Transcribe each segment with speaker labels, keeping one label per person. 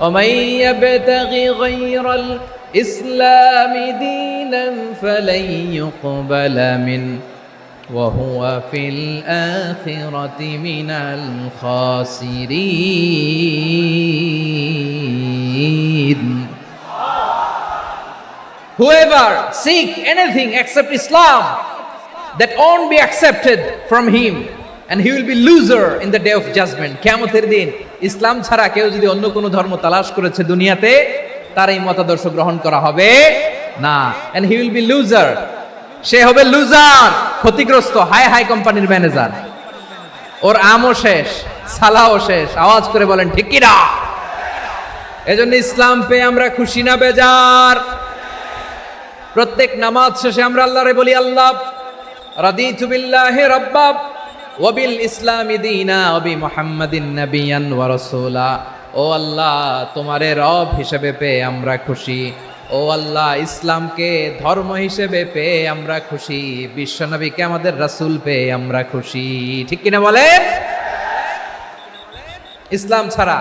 Speaker 1: ومن يبتغ غير الإسلام دينا فلن يقبل منه وهو في الآخرة من الخاسرين. Whoever seek anything except Islam, that won't be accepted from him, and he will be loser in the day of judgment. কিয়ামতের দিন ইসলাম ছাড়া কেউ যদি অন্য কোনো ধর্ম তালাশ করেছে দুনিয়াতে, তার এই মতাদর্শ গ্রহণ করা হবে না, and he will be loser. সে হবে লুজার, ক্ষতিগ্রস্ত, হাই হাই কোম্পানির ম্যানেজার। ওর আমও শেষ, সালাও শেষ। আওয়াজ করে বলেন ঠিক কি না? এজন্য ইসলাম পেয়ে আমরা খুশি না বেজার? প্রত্যেক নামাজ শেষে আমরা আল্লাহরে বলি, আল্লাহ রাদিতু বিল্লাহি রাব্বা ওয়া বিল ইসলামি দীনা ওয়া বি মুহাম্মাদিন নাবিয়ান ওয়া রাসূলা। ও আল্লাহ, তোমারে রব হিসেবে পেয়ে আমরা খুশি। ও আল্লাহ, ইসলামকে ধর্ম হিসেবে পেয়ে আমরা খুশি। বিশ্বনবীকে আমাদের রাসূল পেয়ে আমরা খুশি। ঠিক কিনা বলেন? ইসলাম ছাড়া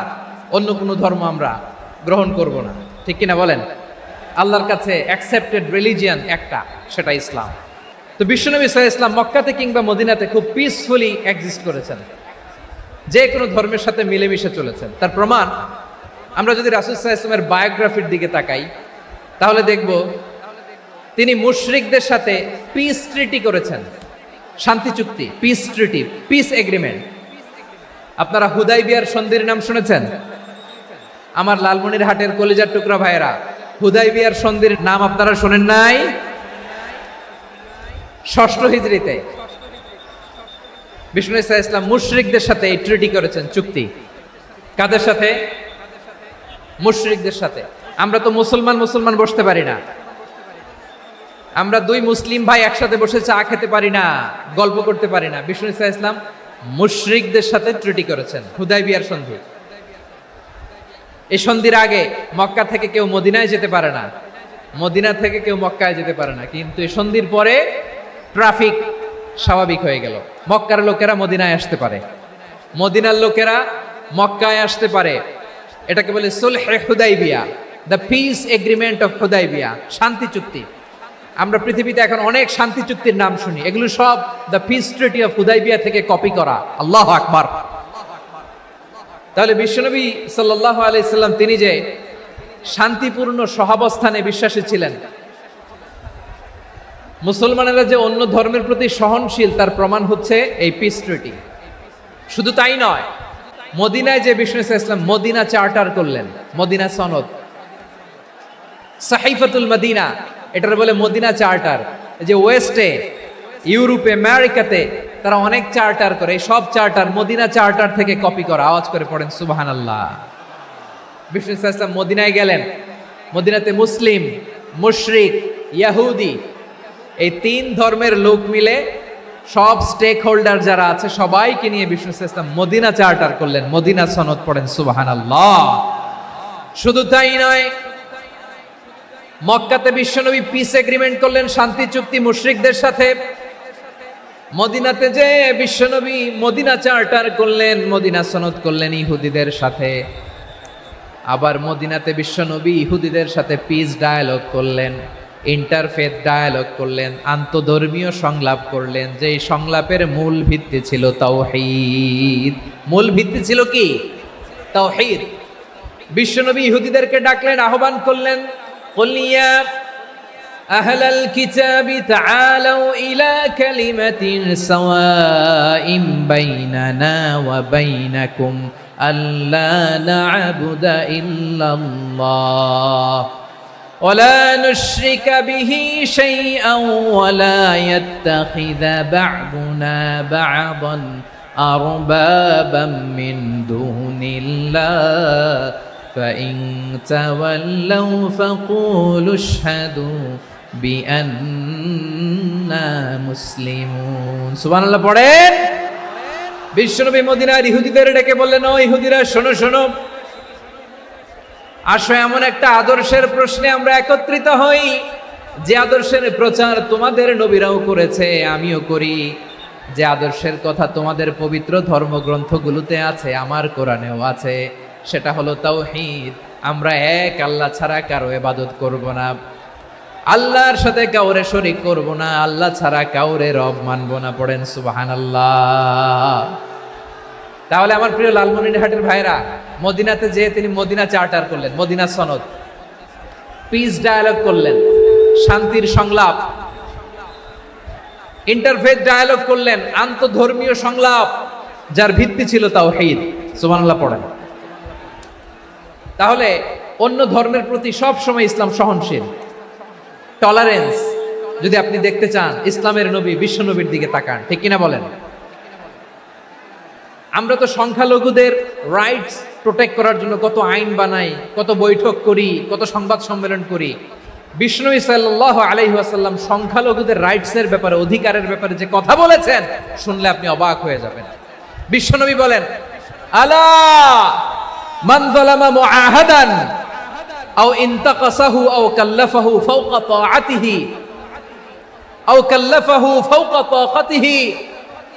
Speaker 1: অন্য কোনো ধর্ম আমরা গ্রহণ করব না। ঠিক কিনা বলেন? আল্লাহর কাছে অ্যাকসেপ্টেড রিলিজিয়ান একটা, সেটা ইসলাম। তো বিশ্বনবী সাল্লাল্লাহু আলাইহি ওয়াসাল্লাম মক্কাতে কিংবা মদিনাতে খুব পিসফুলি এক্সিস্ট করেছেন, যে কোনো ধর্মের সাথে মিলেমিশে চলেছেন। তার প্রমাণ আমরা যদি রাসূল সাল্লাল্লাহু আলাইহি ওয়াসাল্লামের বায়োগ্রাফির দিকে তাকাই, তাহলে দেখব তিনি মুশরিকদের সাথে পিস ট্রিটি করেছেন, শান্তি চুক্তি, পিস ট্রিটি, পিস এগ্রিমেন্ট। আপনারা হুদাইবিয়ার সন্ধির নাম শুনেছেন? আমার লালমনিরহাটের কলিজার টুকরা ভাইয়েরা, হুদাইবিয়ার সন্ধির নাম আপনারা শোনেন নাই? 6ষ্ঠ হিজরিতে বিষ্ণু ঈসা ইসলাম মুশরিকদের সাথে এই ট্রিটি করেছেন, চুক্তি। কাদের সাথে? মুশরিকদের সাথে। আমরা তো মুসলমান বসতে পারি না। আমরা দুই মুসলিম ভাই একসাথে বসে চা খেতে পারি না, গল্প করতে পারি না। বিষ্ণু ঈসা ইসলাম মুশরিকদের সাথে ট্রিটি করেছেন, হুদাইবিয়ার সন্ধি। এই সন্ধির আগে মক্কা থেকে কেউ মদিনায় যেতে পারে না, মদিনা থেকে কেউ মক্কায় যেতে পারে না। কিন্তু এই সন্ধির পরে ট্রাফিক স্বাভাবিক হয়ে গেল। মক্কার লোকেরা মদিনায় আসতে পারে, মদিনার লোকেরা মক্কায় আসতে পারে। এটাকে বলে সুলহে Hudaibiya, the peace agreement of Hudaibiya, শান্তি চুক্তি। আমরা পৃথিবীতে এখন অনেক শান্তি চুক্তির নাম শুনি, এগুলো সব the piece treaty of Hudaibiya থেকে কপি করা। আল্লাহু আকবার। তাহলে বিশ্বনবী সাল্লাল্লাহু আলাইহি সাল্লাম তিনি যে শান্তিপূর্ণ সহাবস্থানে বিশ্বাসী ছিলেন, মুসলমানেরা যে অন্য ধর্মের প্রতি সহনশীল, তার প্রমাণ হচ্ছে এই পিস ট্রিটি। শুধু তাই নয়, মদিনায় যে বিষ্ণু ইসলাম মদিনা চার্টার করলেন, মদিনা সনদ, সাহিফাতুল মদিনা, এটার বলে মদিনা চার্টার। যে ওয়েস্টে, ইউরোপে, আমেরিকাতে তারা অনেক চার্টার করে, এই সব চার্টার মদিনা চার্টার থেকে কপি করা। আওয়াজ করে পড়েন সুবহানাল্লাহ। বিষ্ণু ইসলাম মদিনায় গেলেন, মদিনাতে মুসলিম, মুশরিক, ইয়াহুদি, এই 3 ধর্মের লোক মিলে সব স্টেক হোল্ডার যারা আছে সবাইকে নিয়ে বিষ্ণু ইসলাম মদিনা চার্টার করলেন, মদিনা সনদ। পড়েন সুবহানাল্লাহ। শুধু তাই নয়, মক্কাতে বিশ্বনবী পিস এগ্রিমেন্ট করলেন, শান্তি চুক্তি মুশরিকদের সাথে। মদিনাতে যে বিশ্বনবী মদিনা চার্টার করলেন, মদিনা সনদ করলেন ইহুদিদের সাথে। আবার মদিনাতে বিশ্বনবী ইহুদিদের সাথে পিস ডায়ালগ করলেন, ইন্টারফেথ ডায়ালগ করলেন, আন্তধর্মীয় সংলাপ করলেন। যে সংলাপের মূল ভিত্তি ছিল তাওহীদ। মূল ভিত্তি ছিল কি? তাওহীদ। বিশ্বনবী ইহুদিদেরকে ডাকলেন, আহ্বান করলেন, কুল ইয়া আহলাল কিতাবি তাআলাউ ইলা কালিমাতিন সাওয়াইন বাইনানা ওয়া বাইনাকুম আল্লা না'বুদা ইল্লাল্লাহ ولا نشرك به شيئا ولا يتخذ بعضنا بعضا أربابا من دون الله فإن تولوا فقولوا اشهدوا بأننا مسلمون. سبحان الله. পড়েন। বিশ্বনবী মদিনার ইহুদিদের ডেকে বললেন, ও ইহুদিরা, শোনো শোনো, আসো এমন একটা আদর্শের প্রশ্নে আমরা একত্রিত হই, যে আদর্শের প্রচার তোমাদের নবীরাও করেছে, আমিও করি। যে আদর্শের কথা তোমাদের পবিত্র ধর্মগ্রন্থগুলোতে আছে, আমার কোরআনেও আছে। সেটা হলো তাওহীদ। আমরা এক আল্লাহ ছাড়া কারো ইবাদত করব না, আল্লাহর সাথে কাউরে শরীক করব না, আল্লাহ ছাড়া কাউরে রব মানব না। পড়েন সুবহানাল্লাহ। তাহলে আমার প্রিয় লালমনিরহাটের ভাইরা, মদিনাতে যেয়ে তিনি মদিনা চার্টার করলেন, মদিনা সনদ, পিস ডায়ালগ করলেন, শান্তির সংলাপ, ইন্টারফেথ ডায়ালগ করলেন, আন্তধর্মীয় সংলাপ, যার ভিত্তি ছিল তাওহীদ। সুবহানাল্লাহ পড়েন। তাহলে অন্য ধর্মের প্রতি সব সময় ইসলাম সহনশীল, টলারেন্স। যদি আপনি দেখতে চান ইসলামের নবী বিশ্ব নবীর দিকে তাকান, ঠিক কিনা বলেন? আমরা তো সংখ্যালঘুদের রাইটস প্রোটেক্ট করার জন্য কত আইন বানাই, কত বৈঠক করি, কত সংবাদ সম্মেলন করি। বিষ্ণু সাল্লাল্লাহু আলাইহি ওয়াসাল্লাম সংখ্যালঘুদের রাইটসের ব্যাপারে, অধিকারের ব্যাপারে যে কথা বলেছেন, শুনলে আপনি অবাক হয়ে যাবেন। বিশ্বনবী বলেন, আলা মান যালামা মুআহাদান আও ইনতাকাসাহু আও কাল্লাফাহু ফাওকা তাআতিহি আও কাল্লাফাহু ফাওকা তাকাতিহি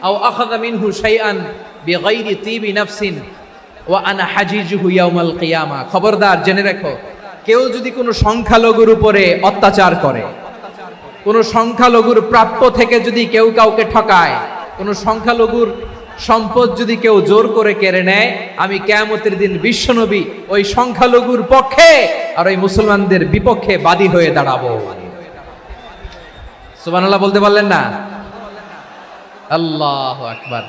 Speaker 1: আও আখাযা মিনহু শাইআন বিগাইরি তিবি নাফসিন ওয়া আনা হাজিজুহু ইয়াউমাল কিয়ামা। খবরদার, জেনে রাখো, কেউ যদি কোনো সংখ্যালঘুর উপরে অত্যাচার করে, কোনো সংখ্যালঘুর প্রাপ্য থেকে যদি কেউ কাউকে ঠকায়, কোনো সংখ্যালঘুর সম্পদ যদি কেউ জোর করে কেড়ে নেয়, আমি কিয়ামতের দিন বিশ্বনবী ওই সংখ্যালঘুর পক্ষে আর ওই মুসলমানদের বিপক্ষে বাদী হয়ে দাঁড়াবো। সুবহানাল্লাহ বলতে পারলেন না? আল্লাহু আকবার।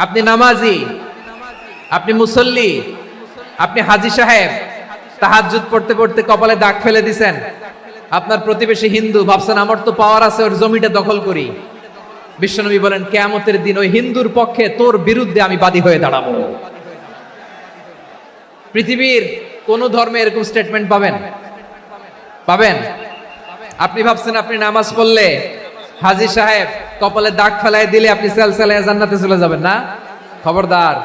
Speaker 1: আপনি নামাজি, আপনি মুসল্লি, আপনি হাজী সাহেব, তাহাজ্জুদ পড়তে পড়তে কপালে দাগ ফেলে দিছেন, আপনার প্রতিবেশী হিন্দু, ভাবছেন আমার তো পাওয়ার আছে, ওর জমিটা দখল করি। বিশ্বনবী বলেন, কিয়ামতের দিন ওই হিন্দুর পক্ষে তোর বিরুদ্ধে আমি বাদী হয়ে দাঁড়াবো। পৃথিবীর কোন ধর্মে এরকম স্টেটমেন্ট পাবেন? পাবেন? আপনি ভাবছেন আপনি নামাজ পড়লে হাজী সাহেব কপালে দাগ ফেলায় দিলে আপনি সেলসেলায় জান্নাতে চলে যাবেন না? খবরদার।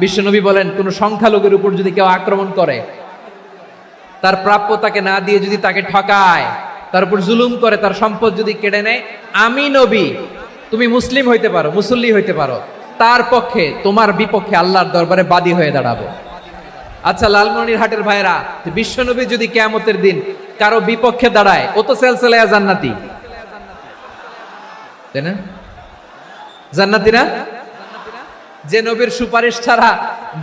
Speaker 1: বিশ্বনবী বলেন, কোন সংখ্যালঘুর উপর যদি কেউ আক্রমণ করে, তার প্রাপ্য তাকে না দিয়ে যদি তাকে ঠকায়, তার উপর জুলুম করে, তার সম্পদ যদি কেড়ে নেয়, আমি নবী, তুমি মুসলিম হইতে পারো, মুসল্লি হইতে পারো, তার পক্ষে তোমার বিপক্ষে আল্লাহর দরবারে বাদী হয়ে দাঁড়াবো। আচ্ছা লালমনিরহাটের ভাইরা, বিশ্বনবী যদি কিয়ামতের দিন কারো বিপক্ষে দাঁড়ায়, ও তো সেলসেলায়া জান্নাতি, তাই না? জান্নাতি না? যে নবীর সুপারিশ ছাড়া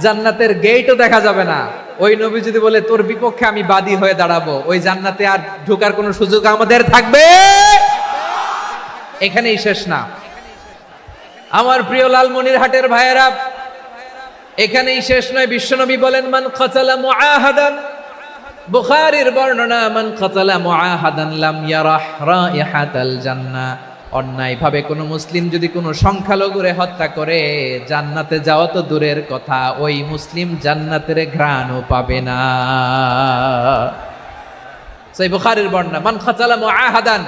Speaker 1: জান্নাতের গেটও দেখা যাবে না, ওই নবী যদি বলে তোর বিপক্ষে আমি বাদী হয়ে দাঁড়াবো, ওই জান্নাতে আর ঢোকার কোনো সুযোগ আমাদের থাকবে? এখানেই শেষ না আমার প্রিয় লালমনিরহাটের ভাইয়েরা, এখানেই শেষ নয়। বিশ্বনবী বলেন, মান কাতালা মুআহাদান, বুখারীর বর্ণনা, মান কাতালা মুআহাদান লাম ইয়ারাহ রাইহাতাল জান্নাহ। অন্যায় ভাবে কোনো মুসলিম যদি কোনো সংখ্যালঘুরে হত্যা করে, জান্নাতে যাওয়া তো দূরের কথা, ওই মুসলিম জান্নাতের ঘ্রাণও পাবে না। সেই বুখারীর বর্ণনা, মান কাতালা মুআহাদান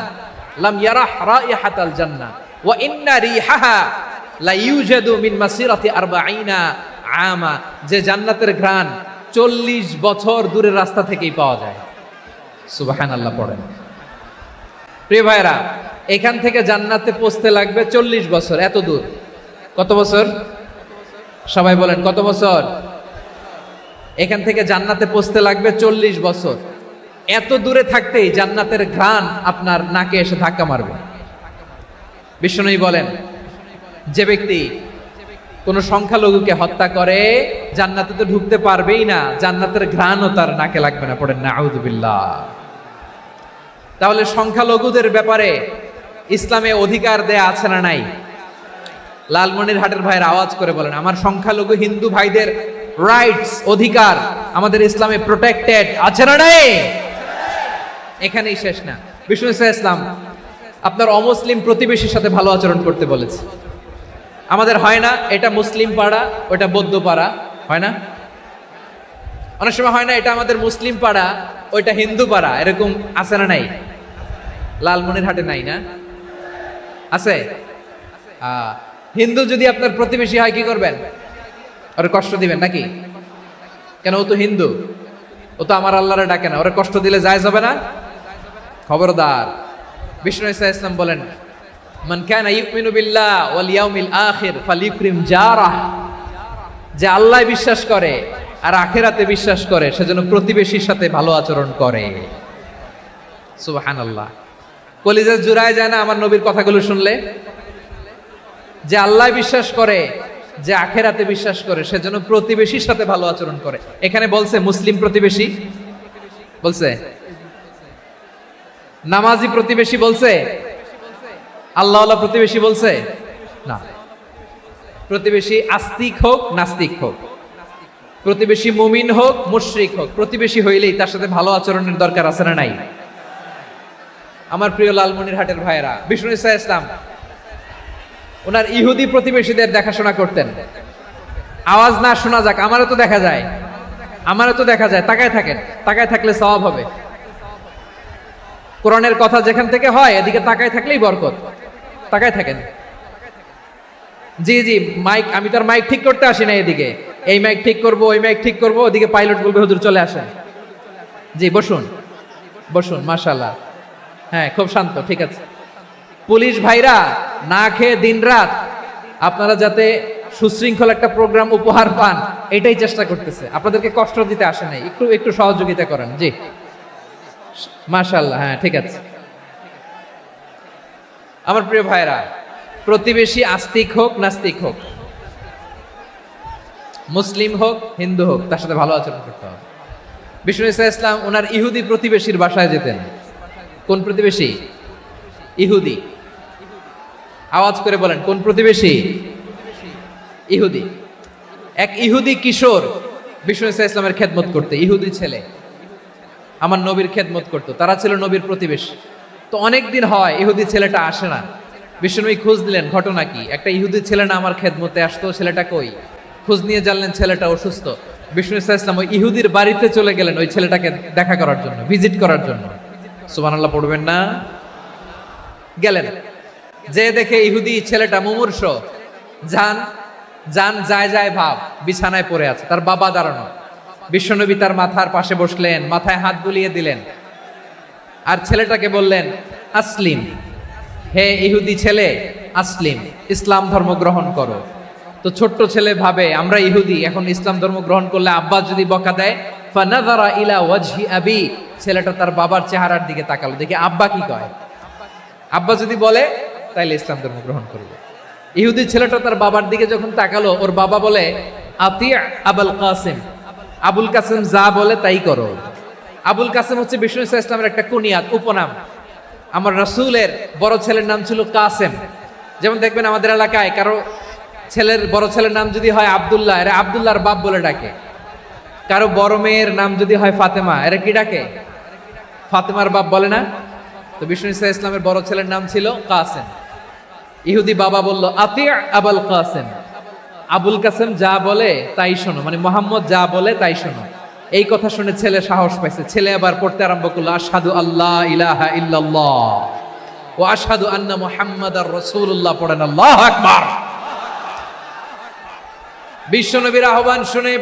Speaker 1: লাম ইয়ারাহ রাইহাতাল জান্নাহ ওয়া ইন্না রিহাহা লা ইউজাদু মিন মাসিরাতি 40 আমা। যে জান্নাতের ঘ্রাণ 40 বছর দূরের রাস্তা থেকেই পাওয়া যায়। সুবহানাল্লাহ পড়েন। প্রিয় ভাইরা, এখান থেকে জান্নাতে পৌঁছতে লাগবে 40 বছর। এত দূর, কত বছর? সবাই বলেন কত বছর? এখান থেকে জান্নাতে পৌঁছতে লাগবে 40 বছর। এত দূরে থাকতেই জান্নাতের ঘ্রাণ আপনার নাকে এসে ধাক্কা মারবে। বিষ্ণুই বলেন, যে ব্যক্তি কোন সংখ্যালঘুকে হত্যা করে, জান্নাতে তো ঢুকতে পারবেই না, জান্নাতের ঘ্রাণও তার নাকে লাগবে না। পড়েন নাউযুবিল্লাহ। তাহলে সংখ্যালঘুদের ব্যাপারে ইসলামে অধিকার দেয়া আছে না নাই? লালমনিরহাটের ভাইয়ের আওয়াজ করে বলেন, আমার সংখ্যালঘু হিন্দু ভাইদের রাইটস, অধিকার আমাদের ইসলামে প্রোটেক্টেড আছে না নাই? এখানেই শেষ না। বিষ্ণু ইসলাম আপনার অমুসলিম প্রতিবেশীর সাথে ভালো আচরণ করতে বলেছে। আমাদের হয় না এটা মুসলিম পাড়া, ওটা বৌদ্ধ পাড়া, হয় না? অনেক সময় হয় না এটা আমাদের মুসলিম পাড়া, ওইটা হিন্দু পাড়া, এরকম আছে না নাই? লালমনিরহাটে নাই না? আছে? হিন্দু যদি আপনার প্রতিবেশী হয় কি করবেন? ওরে কষ্ট দিবেন নাকি? কেন? ও তো হিন্দু, ও তো আমার আল্লাহরে ডাকে না, ওরে কষ্ট দিলে জায়েজ হবে না? খবরদার। বিষ্ণু ইসলাম বলেন, মান কানা ইউমিনু বিল্লাহ ওয়াল ইয়াউমিল আখির ফালিউকরিম জারাহ। যে আল্লাহ বিশ্বাস করে, আর আখেরাতে বিশ্বাস করে সেজন্য প্রতিবেশীর সাথে ভালো আচরণ করে। সুবহানাল্লাহ। কলিজা জুড়ায় যায় না আমার নবীর কথাগুলো শুনলে? যে আল্লাহ বিশ্বাস করে, যে আখেরাতে বিশ্বাস করে, সেজন্য প্রতিবেশীর সাথে ভালো আচরণ করে। এখানে বলছে মুসলিম প্রতিবেশী, বলছে নামাজি প্রতিবেশী, বলছে আল্লাহওয়ালা প্রতিবেশী, বলছে না। প্রতিবেশী আস্তিক হোক নাস্তিক হোক, প্রতিবেশী মুমিন হোক মুশরিক হোক, প্রতিবেশী হইলেই তার সাথে ভালো আচরণের দরকার আছে না নাই? আমার প্রিয় লালমনিরহাটের ভাইয়েরা, বিষ্ণু ইসা ইসলাম ওনার ইহুদি প্রতিবেশীদের দেখাশোনা করতেন। আওয়াজ না শোনা যাক, আমারও তো দেখা যায়, আমারও তো দেখা যায়। তাকায় থাকেন, তাকায় থাকলে সওয়াব হবে। কোরআনের কথা যেখান থেকে হয় এদিকে তাকায় থাকলেই বরকত। তাকায় থাকেন। জি জি, মাইক, আমি তার মাইক ঠিক করতে আসি না এদিকে, এই মাইক ঠিক করব, ওই মাইক ঠিক করব, ওদিকে পাইলট বলবে হুজুর চলে আসেন। জি বসুন, বসুন, মাশাআল্লাহ। হ্যাঁ, খুব শান্ত, ঠিক আছে। পুলিশ ভাইরা না খেয়ে দিনরাত আপনারা যাতে সুশৃঙ্খল একটা প্রোগ্রাম উপহার পান, এটাই চেষ্টা করতেছে। আপনাদেরকে কষ্ট দিতে আসে নাই, একটু একটু সহযোগিতা করেন। জি মাশাআল্লাহ, হ্যাঁ ঠিক আছে। আমার প্রিয় ভাইরা, প্রতিবেশী আস্তিক হোক নাস্তিক হোক, মুসলিম হোক হিন্দু হোক, তার সাথে ভালো আচরণ করতে হবে। বিষ্ণু ইসা ইসলাম ওনার ইহুদি প্রতিবেশীর বাসায় যেতেন। কোন প্রতিবেশী? ইহুদি। আওয়াজ করে বলেন, কোন প্রতিবেশী? ইহুদি। এক ইহুদি কিশোর বিষ্ণু ইসা ইসলামের খেদমত করতে, ইহুদি ছেলে আমার নবীর খেদমত করতো। তারা ছিল নবীর প্রতিবেশী। তো অনেক দিন হয় ইহুদি ছেলেটা আসে না। বিষ্ণুনবী খোঁজ দিলেন, ঘটনা কি? একটা ইহুদি ছেলে না আমার খেদমতে আসতো, ছেলেটা কই? খোঁজ নিয়ে জানলেন ছেলেটা অসুস্থ। বিষ্ণু ইসা ইসলাম ওই ইহুদির বাড়িতে চলে গেলেন ওই ছেলেটাকে দেখা করার জন্য, ভিজিট করার জন্য। সুবহানাল্লাহ পড়বেন না? গেলেন, যে দেখে ইহুদি ছেলেটা মুমূর্ষ, জান জান যায় যায় ভাব, বিছানায় পড়ে আছে, তার বাবা দাঁড়ানো। বিশ্বনবী তার মাথার পাশে বসলেন, মাথায় হাত বুলিয়ে দিলেন, আর ছেলেটাকে বললেন আসলিম, হে ইহুদি ছেলে আসলিম, ইসলাম ধর্ম গ্রহণ করো। তো ছোট্ট ছেলে ভাবে আমরা ইহুদি, এখন ইসলাম ধর্ম গ্রহণ করলে আব্বা যদি বকা দেয়, ফানাযারা ইলা ওয়াজহি আবি, ছেলেটা তার বাবার চেহারার দিকে তাকালো, দেখি আব্বা কি কয়। আব্বা যদি বলে তাইলে ইসলাম ধর্ম গ্রহণ করবে। ইহুদি ছেলেটা তার বাবার দিকে যখন তাকালো, ওর বাবা বলে আতি আবুল কাসিম, আবুল কাসিম যা বলে তাই করো। আবুল কাসিম হচ্ছে বিষ্ণু ইসা ইসলামের একটা কুনিয়াত, উপনাম। আমার রাসূলের বড় ছেলের নাম ছিল কাসেম। যেমন দেখবেন আমাদের এলাকায় কারো ছেলের বড় ছেলের নাম যদি হয় আব্দুল্লাহ, এরা আব্দুল্লাহর বাপ বলে ডাকে। কারো বড় মেয়ের নাম যদি হয় ফাতেমা, এরা কি ডাকে? ফাতেমার বাপ বলে না? তো বিষ্ণু ইসা ইসলামের বড় ছেলের নাম ছিল কাসেম। ইহুদি বাবা বলল আতি আবুল কাসেম, আবুল কাসেম যা বলে তাই শোনো, মানে মোহাম্মদ যা বলে তাই শোনো। এই কথা শুনে ছেলে সাহস পাইছে। ছেলে আবার পড়তে আরম্ভ করলো আশহাদু আল্লাহ ইলাহা ইল্লাল্লাহ ওয়া আশহাদু আন্না মুহাম্মাদার রাসূলুল্লাহ, পড়েন আল্লাহু আকবার। বিশ্বনবীর আহ্বান শুনে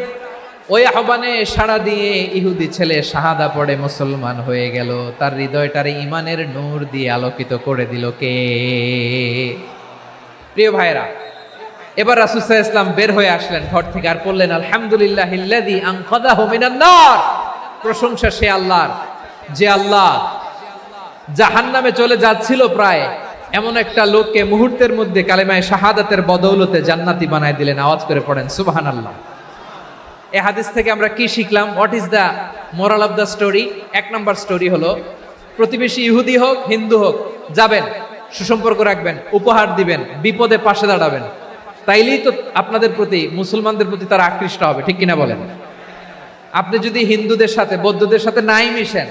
Speaker 1: ওই আহ্বানে সাড়া দিয়ে ইহুদি ছেলে শাহাদা পড়ে মুসলমান হয়ে গেল। তার হৃদয়টারে ঈমানের নূর দিয়ে আলোকিত করে দিল কে? প্রিয় ভাইরা, এবার রাসূল সাল্লাল্লাহু আলাইহি ওয়াসাল্লাম বের হয়ে আসলেন ঘর থেকে, আর বললেন আলহামদুলিল্লাহিল্লাযী আনকাযাহু মিনান নার, প্রশংসা সে আল্লাহর যে আল্লাহ জাহান্নামে চলে যাচ্ছিল প্রায় এমন একটা লোককে মুহূর্তের মধ্যে কালেমায়ে শাহাদাতের বদৌলতে জান্নাতি বানায় দিলেন। আওয়াজ করে পড়েন সুবহানাল্লাহ। এই হাদিস থেকে আমরা কি শিখলাম? What is the moral of the story? এক নম্বর স্টোরি হলো, প্রতিবেশী ইহুদি হোক হিন্দু হোক, যাবেন, সুসম্পর্ক রাখবেন, উপহার দিবেন, বিপদে পাশে দাঁড়াবেন, তাইলেই তো আপনাদের প্রতি, মুসলমানদের প্রতি তারা আকৃষ্ট হবে, ঠিক কিনা বলেন? আপনি যদি হিন্দুদের সাথে বৌদ্ধদের সাথে নাই মিশেন,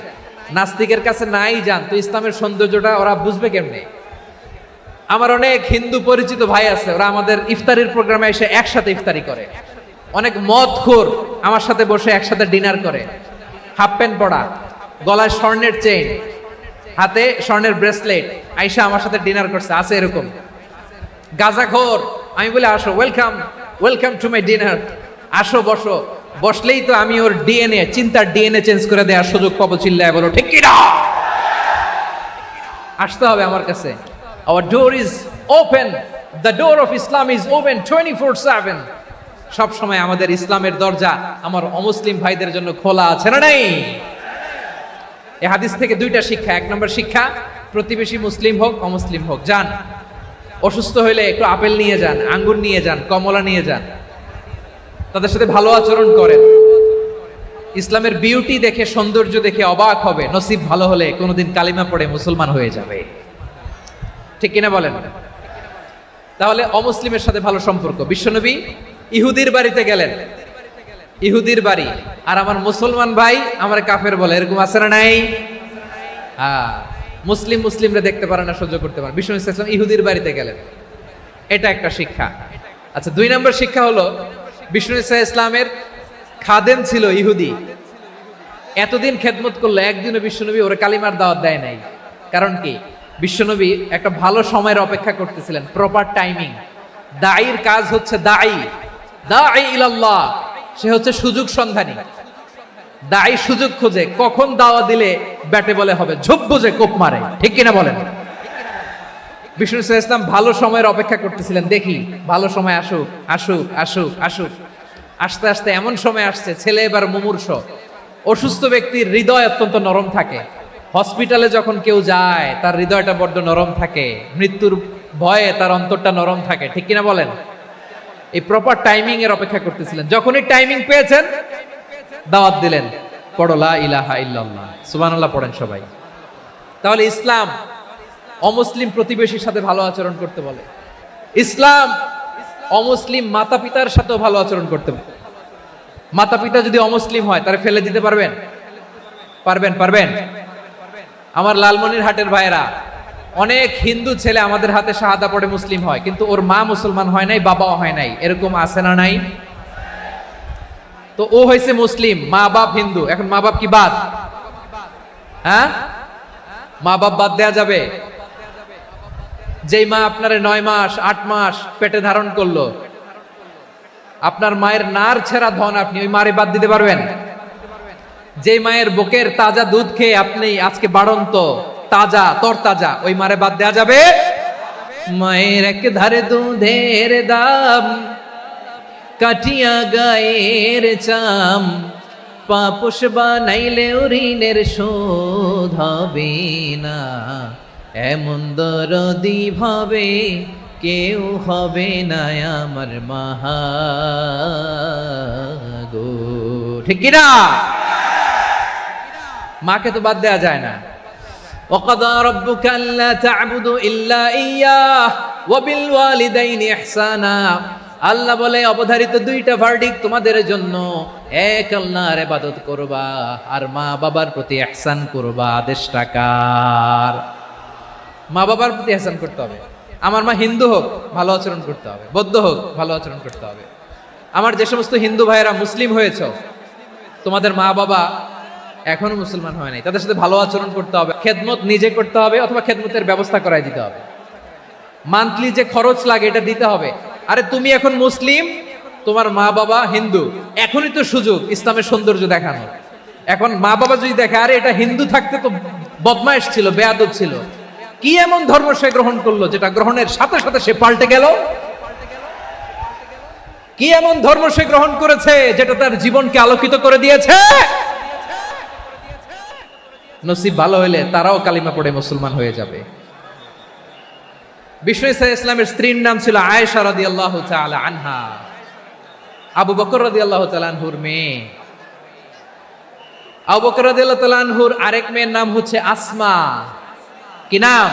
Speaker 1: নাস্তিকের কাছে নাই যান, তো ইসলামের সৌন্দর্যটা ওরা বুঝবে কেমনে? আমার অনেক হিন্দু পরিচিত ভাই আছে, ওরা আমাদের ইফতারির প্রোগ্রামে এসে একসাথে ইফতারি করে। অনেক মদখোর আমার সাথে বসে একসাথে ডিনার করে, হাফ প্যান্ট পরা, গলায় স্বর্ণের চেইন, হাতে স্বর্ণের ব্রেসলেট, আইসা আমার সাথে ডিনার করছে, আছে এরকম। গাঁজাখোর, আমি বলে আসো, welcome welcome to my dinner, আসো বসো। বসলেই তো আমি ওর ডিএনএ, চিন্তার ডিএনএ চেঞ্জ করে দেওয়ার সুযোগ পাবো। চিল্লায় বলো ঠিক কি না? আসতে হবে আমার কাছে। Our door is open. The door of Islam is open 24/7. সব সময় আমাদের ইসলামের দরজা আমার অমুসলিম ভাইদের জন্য খোলা আছে না নাই? এই হাদিস থেকে দুইটা শিক্ষা। এক নম্বর শিক্ষা, প্রতিবেশী মুসলিম হোক অমুসলিম হোক, যান, অসুস্থ হইলে একটু আপেল নিয়ে যান, আঙ্গুর নিয়ে যান, কমলা নিয়ে যান, তাদের সাথে ভালো আচরণ করেন। ইসলামের বিউটি দেখে, সৌন্দর্য দেখে অবাক হবে, নসিব ভালো হলে কোনোদিন কালিমা পড়ে মুসলমান হয়ে যাবে। ঠিক কিনা বলেন? তাহলে অমুসলিমের সাথে ভালো সম্পর্ক। বিশ্বনবী ইহুদির বাড়িতে গেলেন, ইহুদির বাড়ি, আর আমার মুসলমান ভাই আমার কাফের বলে, এরকম আছে না নাই? মুসলিম মুসলিমরা দেখতে পারে না, সহ্য করতে পারে। বিশ্বনবী সাল্লাল্লাহু আলাইহি ওয়াসাল্লাম ইহুদির বাড়িতে গেলেন, এটা একটা শিক্ষা। আচ্ছা, 2 নম্বর শিক্ষা হলো, বিশ্বনবী সাল্লাল্লাহু আলাইহি ওয়াসাল্লামের খাদেম ছিল ইহুদি, এতদিন খেদমত করলো, একদিনও বিশ্বনবী ওরে কালিমার দাওয়াত দেয় নাই। কারণ কি? বিশ্বনবী একটা ভালো সময়ের অপেক্ষা করতেছিলেন, প্রপার টাইমিং। দাঈর কাজ হচ্ছে দাঈ ইলাল্লাহ, সে হচ্ছে সুযোগ সন্ধানী। দাঈ সুযোগ খোঁজে, কখন দাওয়া দিলে ব্যাটে বলে হবে, ঝোপ বুঝে কোপ মারে। ঠিক কিনা বলেন? বিষ্ণু ইসলাম ভালো সময়ের অপেক্ষা করতেছিলেন, দেখি ভালো সময় আসুক আসুক আসুক আসুক। আস্তে আস্তে এমন সময় আসছে, ছেলে এবার মুমূর্ষ, অসুস্থ ব্যক্তির হৃদয় অত্যন্ত নরম থাকে। হসপিটালে যখন কেউ যায় তার হৃদয়টা বড্ড নরম থাকে, মৃত্যুর ভয়ে তার অন্তরটা নরম থাকে। ঠিক কিনা বলেন? এই প্রপার টাইমিং এর অপেক্ষা করতেছিলেন। যখনই টাইমিং পেয়েছেন, দাওয়াত দিলেন, পড়ো লা ইলাহা ইল্লাল্লাহ, সুবহানাল্লাহ পড়েন সবাই। তাহলে ইসলাম অমুসলিম প্রতিবেশীর সাথে ভালো আচরণ করতে বলে। ইসলাম অমুসলিম মাতা পিতার সাথেও ভালো আচরণ করতে বলে। মাতা পিতা যদি অমুসলিম হয়, তারে ফেলে দিতে পারবেন? পারবেন? আমার লালমনিরহাটের ভাইয়েরা, অনেক হিন্দু ছেলে আমাদের হাতে শাহাদা পড়ে মুসলিম হয়, কিন্তু ওর মা মুসলমান হয় নাই, বাবাও হয় নাই। এরকম আছে না নাই? তো ও হয়েছে মুসলিম, মা বাপ হিন্দু, এখন মা বাপ কি বাদ? হ্যাঁ, মা বাপ বাদ দেয়া যাবে? যেই মা আপনারে 9 মাস 8 মাস পেটে ধারণ করলো, আপনার মায়ের নার ছেঁড়া ধন, আপনি ওই মারে বাদ দিতে পারবেন? যেই মায়ের বুকের তাজা দুধ খেয়ে আপনি আজকে বাড়ন্ত তাজা তরতাজা, ওই মারে বাদ দেয়া যাবে? মায়ের এক ধারে দুধের দাম, কাটিয়া গায়ের চাম, পাপোশ বানাইলে ঋণের শোধ হবে না, এমন দরদি ভাবে কেউ হবে না আমার মাহা গো। ঠিক কিনা? মাকে তো বাদ দেয়া যায় না। وَقَضَى رَبُّكَ أَلَّا تَعْبُدُوا إِلَّا إِيَّاهُ وَبِالْوَالِدَيْنِ إِحْسَانًا। আল্লাহ বলে, অবধারিত 2টা ভার্ডিক্ট তোমাদের জন্য, এক আল্লাহর ইবাদত করবা আর মা বাবার প্রতি ইহসান করবা। আদেশটা কার? মা বাবার প্রতি ইহসান করতে হবে। আমার মা হিন্দু হোক, ভালো আচরণ করতে হবে, বৌদ্ধ হোক, ভালো আচরণ করতে হবে। আমার যে সমস্ত হিন্দু ভাইয়েরা মুসলিম হয়েছে, তোমাদের মা বাবা এখনো মুসলমান হয় নাই, তাদের সাথে ভালো আচরণ করতে হবে। খেদমত নিজে করতে হবে, অথবা খেদমতের ব্যবস্থা করাই দিতে হবে। মান্থলি যে খরচ লাগে এটা দিতে হবে। আরে তুমি এখন মুসলিম, তোমার মা বাবা হিন্দু, এখনই তো সুযোগ ইসলামের সৌন্দর্য দেখানো। এখন মা বাবা যদি দেখে, আরে এটা হিন্দু থাকতে তো বদমাইশ ছিল, বেয়াদব ছিল, কি এমন ধর্ম সে গ্রহণ করলো যেটা গ্রহণের সাথে সাথে সে পাল্টে গেল? কি এমন ধর্ম সে গ্রহণ করেছে যেটা তার জীবনকে আলোকিত করে দিয়েছে? নসিব ভালো হইলে তারাও কালিমা পড়ে মুসলমান হয়ে যাবে। বিষ্ণু ইসলামের স্ত্রীর নাম ছিল আয়েশা রাদিয়াল্লাহু তাআলা আনহা, আবু বকর রাদিয়াল্লাহু তাআলা আনহুর মেয়ে। আবু বকর রাদিয়াল্লাহু তাআলা আনহুর আরেক মেয়ের নাম হচ্ছে আসমা। কি নাম?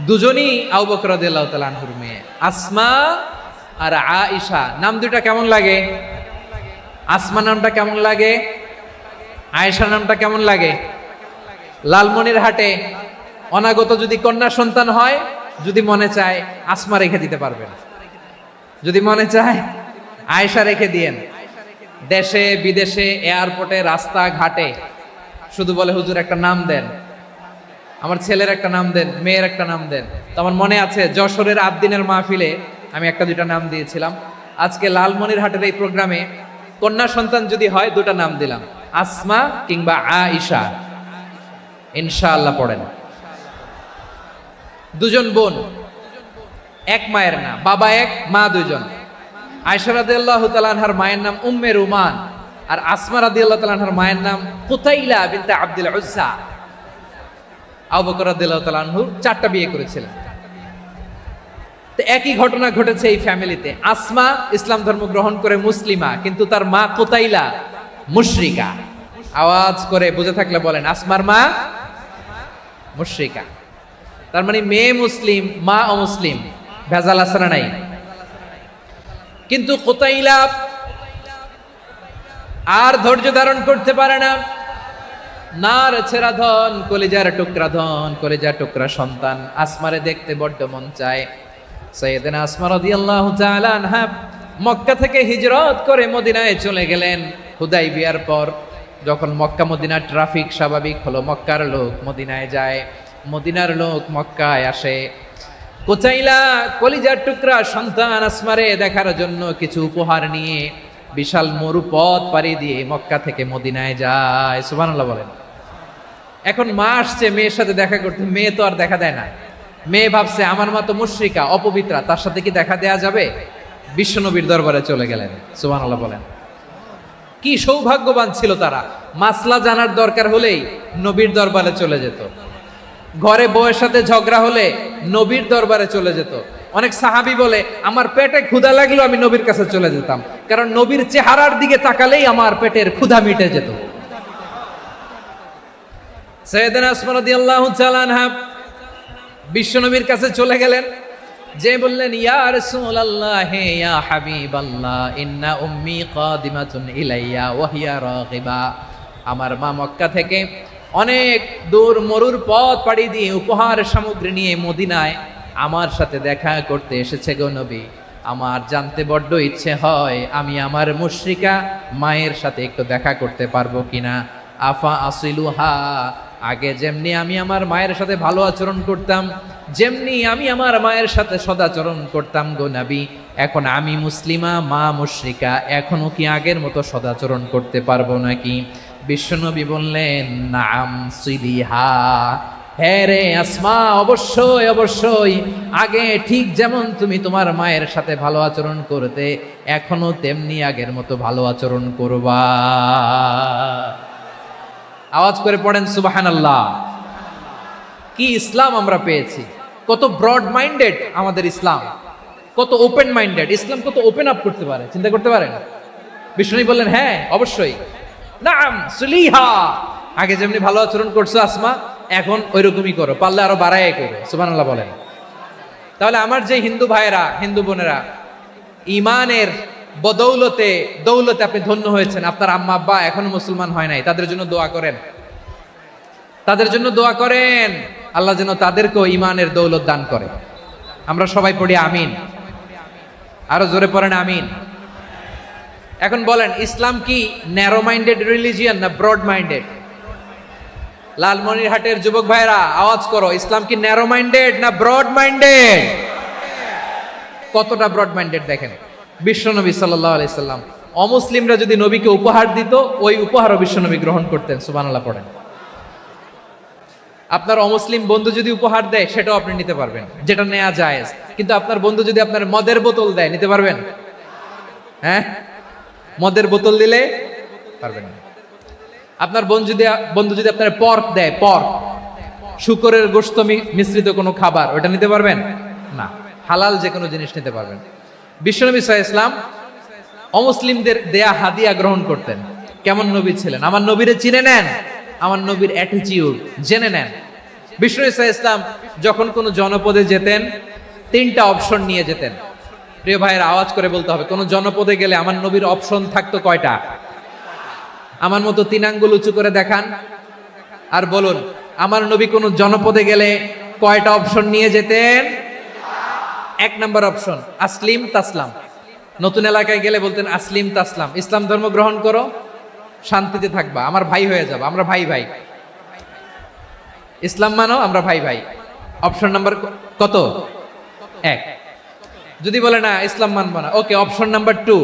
Speaker 1: দুজনই আবু বকর রাদিয়াল্লাহু তাআলা আনহুর মেয়ে, আসমা আর আয়েশা। নাম দুইটা কেমন লাগে? আসমা নামটা কেমন লাগে? আয়েশা নামটা কেমন লাগে? লালমনিরহাটে অনাগত যদি কন্যা সন্তান হয়, যদি মনে চায় আসমা রেখে দিতে পারবেন, যদি মনে চায় আয়েশা রেখে দিয়েন। দেশে বিদেশে এয়ারপোর্টে রাস্তা ঘাটে শুধু বলে, হুজুর একটা নাম দেন, আমার ছেলের একটা নাম দেন, মেয়ের একটা নাম দেন। তো আমার মনে আছে যশোরের আদ্দিনের মাহফিলে আমি 1-2টা নাম দিয়েছিলাম। আজকে লালমনিরহাটের এই প্রোগ্রামে কন্যা সন্তান যদি হয়, 2টা নাম দিলাম, আসমা কিংবা আয়েশা। ইনশাআল্লাহ পড়েন। দুজন বোন, এক মায়ের না, বাবা এক মা দুজন। আয়েশা রাদিয়াল্লাহু তাআলা আনহার মায়ের নাম উম্মে রুমান, আর আসমা রাদিয়াল্লাহু তাআলা আনহার মায়ের নাম কুতাইলা বিনতে আব্দুল উজ্জা। আবু বকর রাদিয়াল্লাহু তাআলা আনহু 4টা বিয়ে করেছিলেন। তো একই ঘটনা ঘটেছে এই ফ্যামিলিতে। আসমা ইসলাম ধর্ম গ্রহণ করে মুসলিমা, কিন্তু তার মা কুতাইলা মুশরিকা। আওয়াজ করে বুঝে থাকলে বলেন, আসমার মা মুশরিকা। তার মানে মেয়ে মুসলিম, মা অমুসলিম। ভেজাল আছে না নাই? কিন্তু কুতাইলা আর ধৈর্য ধারণ করতে পারে না। নার ছেড়া ধন, কলিজার টুকরা ধন, কলিজার টুকরা সন্তান আসমারে দেখতে বড্ড মন চায়। সাইয়েদনা আসমা রাদিয়াল্লাহু তাআলা আনহা মক্কা থেকে হিজরত করে মদিনায় চলে গেলেন। হুদাইবিয়ার পর যখন মক্কা মদিনার ট্রাফিক স্বাভাবিক হলো, মক্কার লোক মদিনায় যায়, মদিনার লোক মক্কায় আসে। কুতাইলা কলিজার টুকরা সন্তান আসমারে দেখার জন্য কিছু উপহার নিয়ে বিশাল মরুপথ পাড়ি দিয়ে মক্কা থেকে মদিনায় যায়। সুবহানাল্লাহ বলেন। এখন মা আসছে মেয়ের সাথে দেখা করতে, মেয়ে তো আর দেখা দেয় না। মেয়ে ভাবছে আমার মা তো মুশরিকা, অপবিত্রা, তার সাথে কি দেখা দেয়া যাবে? বিশ্বনবীর দরবারে চলে গেলেন। সুবহানাল্লাহ বলেন। কি সৌভাগ্যবান ছিল তারা, মাসলা জানার দরকার হলেই নবীর দরবারে চলে যেত। ঘরে বউয়ের সাথে ঝগড়া হলে নবীর দরবারে চলে যেত। অনেক সাহাবী বলে আমার পেটে ক্ষুধা লাগলো আমি নবীর কাছে চলে যেতাম, কারণ নবীর চেহারার দিকে তাকালেই আমার পেটের ক্ষুধা মিটে যেত। সাইয়েদনা আসমা রাদিয়াল্লাহু তাআলা আনহা বিশ্বনবীর কাছে চলে গেলেন, যে বললেন ইয়া রাসূলুল্লাহ ইয়া হাবিবাল্লাহ ইন্না উম্মি কাদিমাতুন ইলাইয়া ওয়া হিয়া রাগিবা। আমার মা মক্কা থেকে অনেক দূর মরুর পথ পাড়ি দিয়ে উপহার সামগ্রী নিয়ে মদিনায় আমার সাথে দেখা করতে এসেছে গো নবী। আমার জানতে বড্ড ইচ্ছে হয় আমি আমার মুশরিকা মায়ের সাথে একটু দেখা করতে পারবো কিনা। আফা আসিলুহা, আগে যেমনি আমি আমার মায়ের সাথে ভালো আচরণ করতাম, যেমনি আমি আমার মায়ের সাথে সদাচরণ করতাম গো নবী, এখন আমি মুসলিমা মা মুশরিকা, এখনো কি আগের মতো সদাচরণ করতে পারবো নাকি? বিশ্বনবী বললেন নাম সিলিহা, হ্যাঁ রে আসমা, অবশ্যই অবশ্যই, আগে ঠিক যেমন তুমি তোমার মায়ের সাথে ভালো আচরণ করতে এখনো তেমনি আগের মতো ভালো আচরণ করবা। আওয়াজ করে পড়েন সুবহানাল্লাহ। কি ইসলাম আমরা পেয়েছি! কত ব্রড মাইন্ডেড আমাদের ইসলাম, কত ওপেন মাইন্ডেড ইসলাম, কত ওপেন আপ করতে পারে, চিন্তা করতে পারেন। বিষ্ণু বললেন হ্যাঁ অবশ্যই, নাম সুলিহা, আগে যেমনি ভালো আচরণ করছো আসমা এখন ওইরকমই করো, পারলে আরো বাড়াই করো। সুবহানাল্লাহ বলেন। তাহলে আমার যে হিন্দু ভাইয়েরা, হিন্দু বোনেরা ইমানের বদৌলতে দৌলতে আপনি ধন্য হয়েছেন, আপনার আম্মা আব্বা এখনো মুসলমান হয় নাই, তাদের জন্য দোয়া করেন, তাদের জন্য দোয়া করেন, আল্লাহ যেন তাদেরকেও ইমানের দৌলত দান করে। আমরা সবাই পড়ি আমিন, আরো জোরে পড়েন আমিন। এখন বলেন ইসলাম কি ন্যারো মাইন্ডেড রিলিজিয়ান না ব্রড মাইন্ডেড? লালমনিরহাটের যুবক ভাইরা আওয়াজ করো, ইসলাম কি ন্যারো মাইন্ডেড না ব্রড মাইন্ডেড? কতটা ব্রড মাইন্ডেড দেখেন। বিশ্বনবী সাল্লাল্লাহু আলাইহি সাল্লাম অমুসলিমরা যদি নবীকে উপহার দিত, ওই উপহারও বিশ্বনবী গ্রহণ করতেন। সুবহানাল্লাহ পড়েন। আপনার অমুসলিম বন্ধু যদি উপহার দেয় সেটাও আপনি নিতে পারবেন, যেটা নেওয়া জায়েজ। কিন্তু আপনার বন্ধু যদি আপনার মদের বোতল দেয়, নিতে পারবেন? হ্যাঁ, মদের বোতল দিলে পারবেন না। আপনার বন্ধু যদি আপনার পর্ক দেয়, পর্ক শুকরের গোশত মিশ্রিত কোনো খাবার, ওটা নিতে পারবেন না। হালাল যে কোনো জিনিস নিতে পারবেন। বিশ্বনবী সাল্লাল্লাহু আলাইহি ওয়াসাল্লাম অমুসলিমদের দেয়া হাদিয়া গ্রহণ করতেন। কেমন নবী ছিলেন! আমার নবীরে চিনে নেন, আমার নবীর অ্যাটিটিউড জেনে নেন। বিশ্বনবী সাল্লাল্লাহু আলাইহি ওয়াসাল্লাম যখন কোনো জনপদে যেতেন 3টা অপশন নিয়ে যেতেন। প্রিয় ভাইয়ের আওয়াজ করে বলতে হবে, কোন জনপদে গেলে আমার নবীর অপশন থাকতো কয়টা? আমার মতো 3 আঙ্গুল উঁচু করে দেখান আর বলুন, আমার নবী কোন জনপদে গেলে কয়টা অপশন নিয়ে যেতেন? 1 নাম্বার অপশন আসলিম তাসলাম। নতুন এলাকায় গেলে বলতেন আসলিম তাসলাম, ইসলাম ধর্ম গ্রহণ করো, শান্তিতে থাকবা, আমার ভাই হয়ে যাবা, আমরা ভাই ভাই, ইসলাম মানো, আমরা ভাই ভাই। অপশন নাম্বার কত? 1। যদি বলে না ইসলাম মানবো না, ওকে, অপশন নাম্বার 2,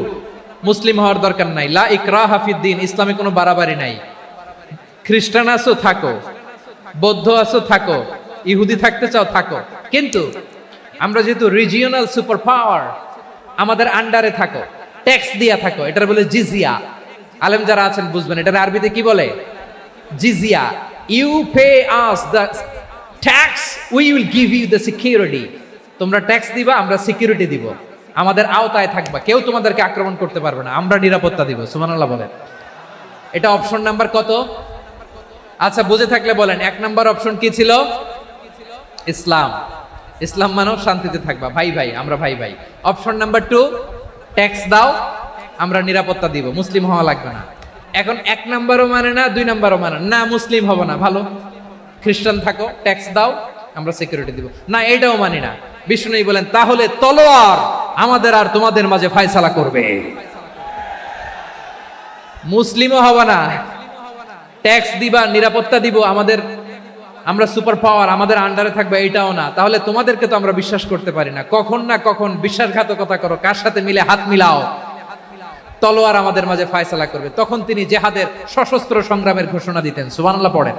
Speaker 1: মুসলিম হওয়ার দরকার নাই, লা ইকরাহা ফিদ্দিন, ইসলামে কোনো বাড়াবাড়ি নাই। খ্রিস্টান আছো থাকো, বৌদ্ধ আছো থাকো, ইহুদি থাকতে চাও থাকো, কিন্তু আমরা যেহেতু রিজিওনাল সুপার পাওয়ার, আমাদের আন্ডারে থাকো, ট্যাক্স দিয়া থাকো, এটার বলে জিজিয়া। আলেম যারা আছেন বুঝবেন এটার আরবিতে কি বলে, জিজিয়া। You pay us the tax, we will give you the security. তোমরা ট্যাক্স দিবা, আমরা সিকিউরিটি দিব, আমাদের আওতায় থাকবা, কেউ তোমাদেরকে আক্রমণ করতে পারবে না, আমরা নিরাপত্তা দিব। সুবহানাল্লাহ বলেন। এটা অপশন নাম্বার কত? আচ্ছা বুঝে থাকলে বলেন, 1 নাম্বার অপশন কি ছিল? ইসলাম। ইসলাম মানো শান্তিতে থাকবা, ভাই ভাই, আমরা ভাই ভাই। অপশন নাম্বার 2, ট্যাক্স দাও, আমরা নিরাপত্তা দিব, মুসলিম হওয়া লাগবে না। এখন 1 নাম্বারও মানে না, 2 নাম্বারও মানে না, মুসলিম হবো না, ভালো খ্রিস্টান থাকো, ট্যাক্স দাও, আমরা সিকিউরিটি দিব না, এটাও মানি না। বিষ্ণু বলেন তাহলে তলোয়ার আমাদের আর তোমাদের মাঝে ফয়সালা করবে। মুসলিমও হবা না, ট্যাক্স দিবা, নিরাপত্তা দিব, আমরা সুপার পাওয়ার, আমাদের আন্ডারে থাকবে, এটাও না। তাহলে তোমাদেরকে তো আমরা বিশ্বাস করতে পারি না, কখন না কখন বিশ্বাসঘাতকতা করো, কার সাথে মিলে হাত মিলাও, তলোয়ার আমাদের মাঝে ফয়সালা করবে। তখন তিনি জেহাদের সশস্ত্র সংগ্রামের ঘোষণা দিতেন। সুবহানাল্লাহ পড়েন।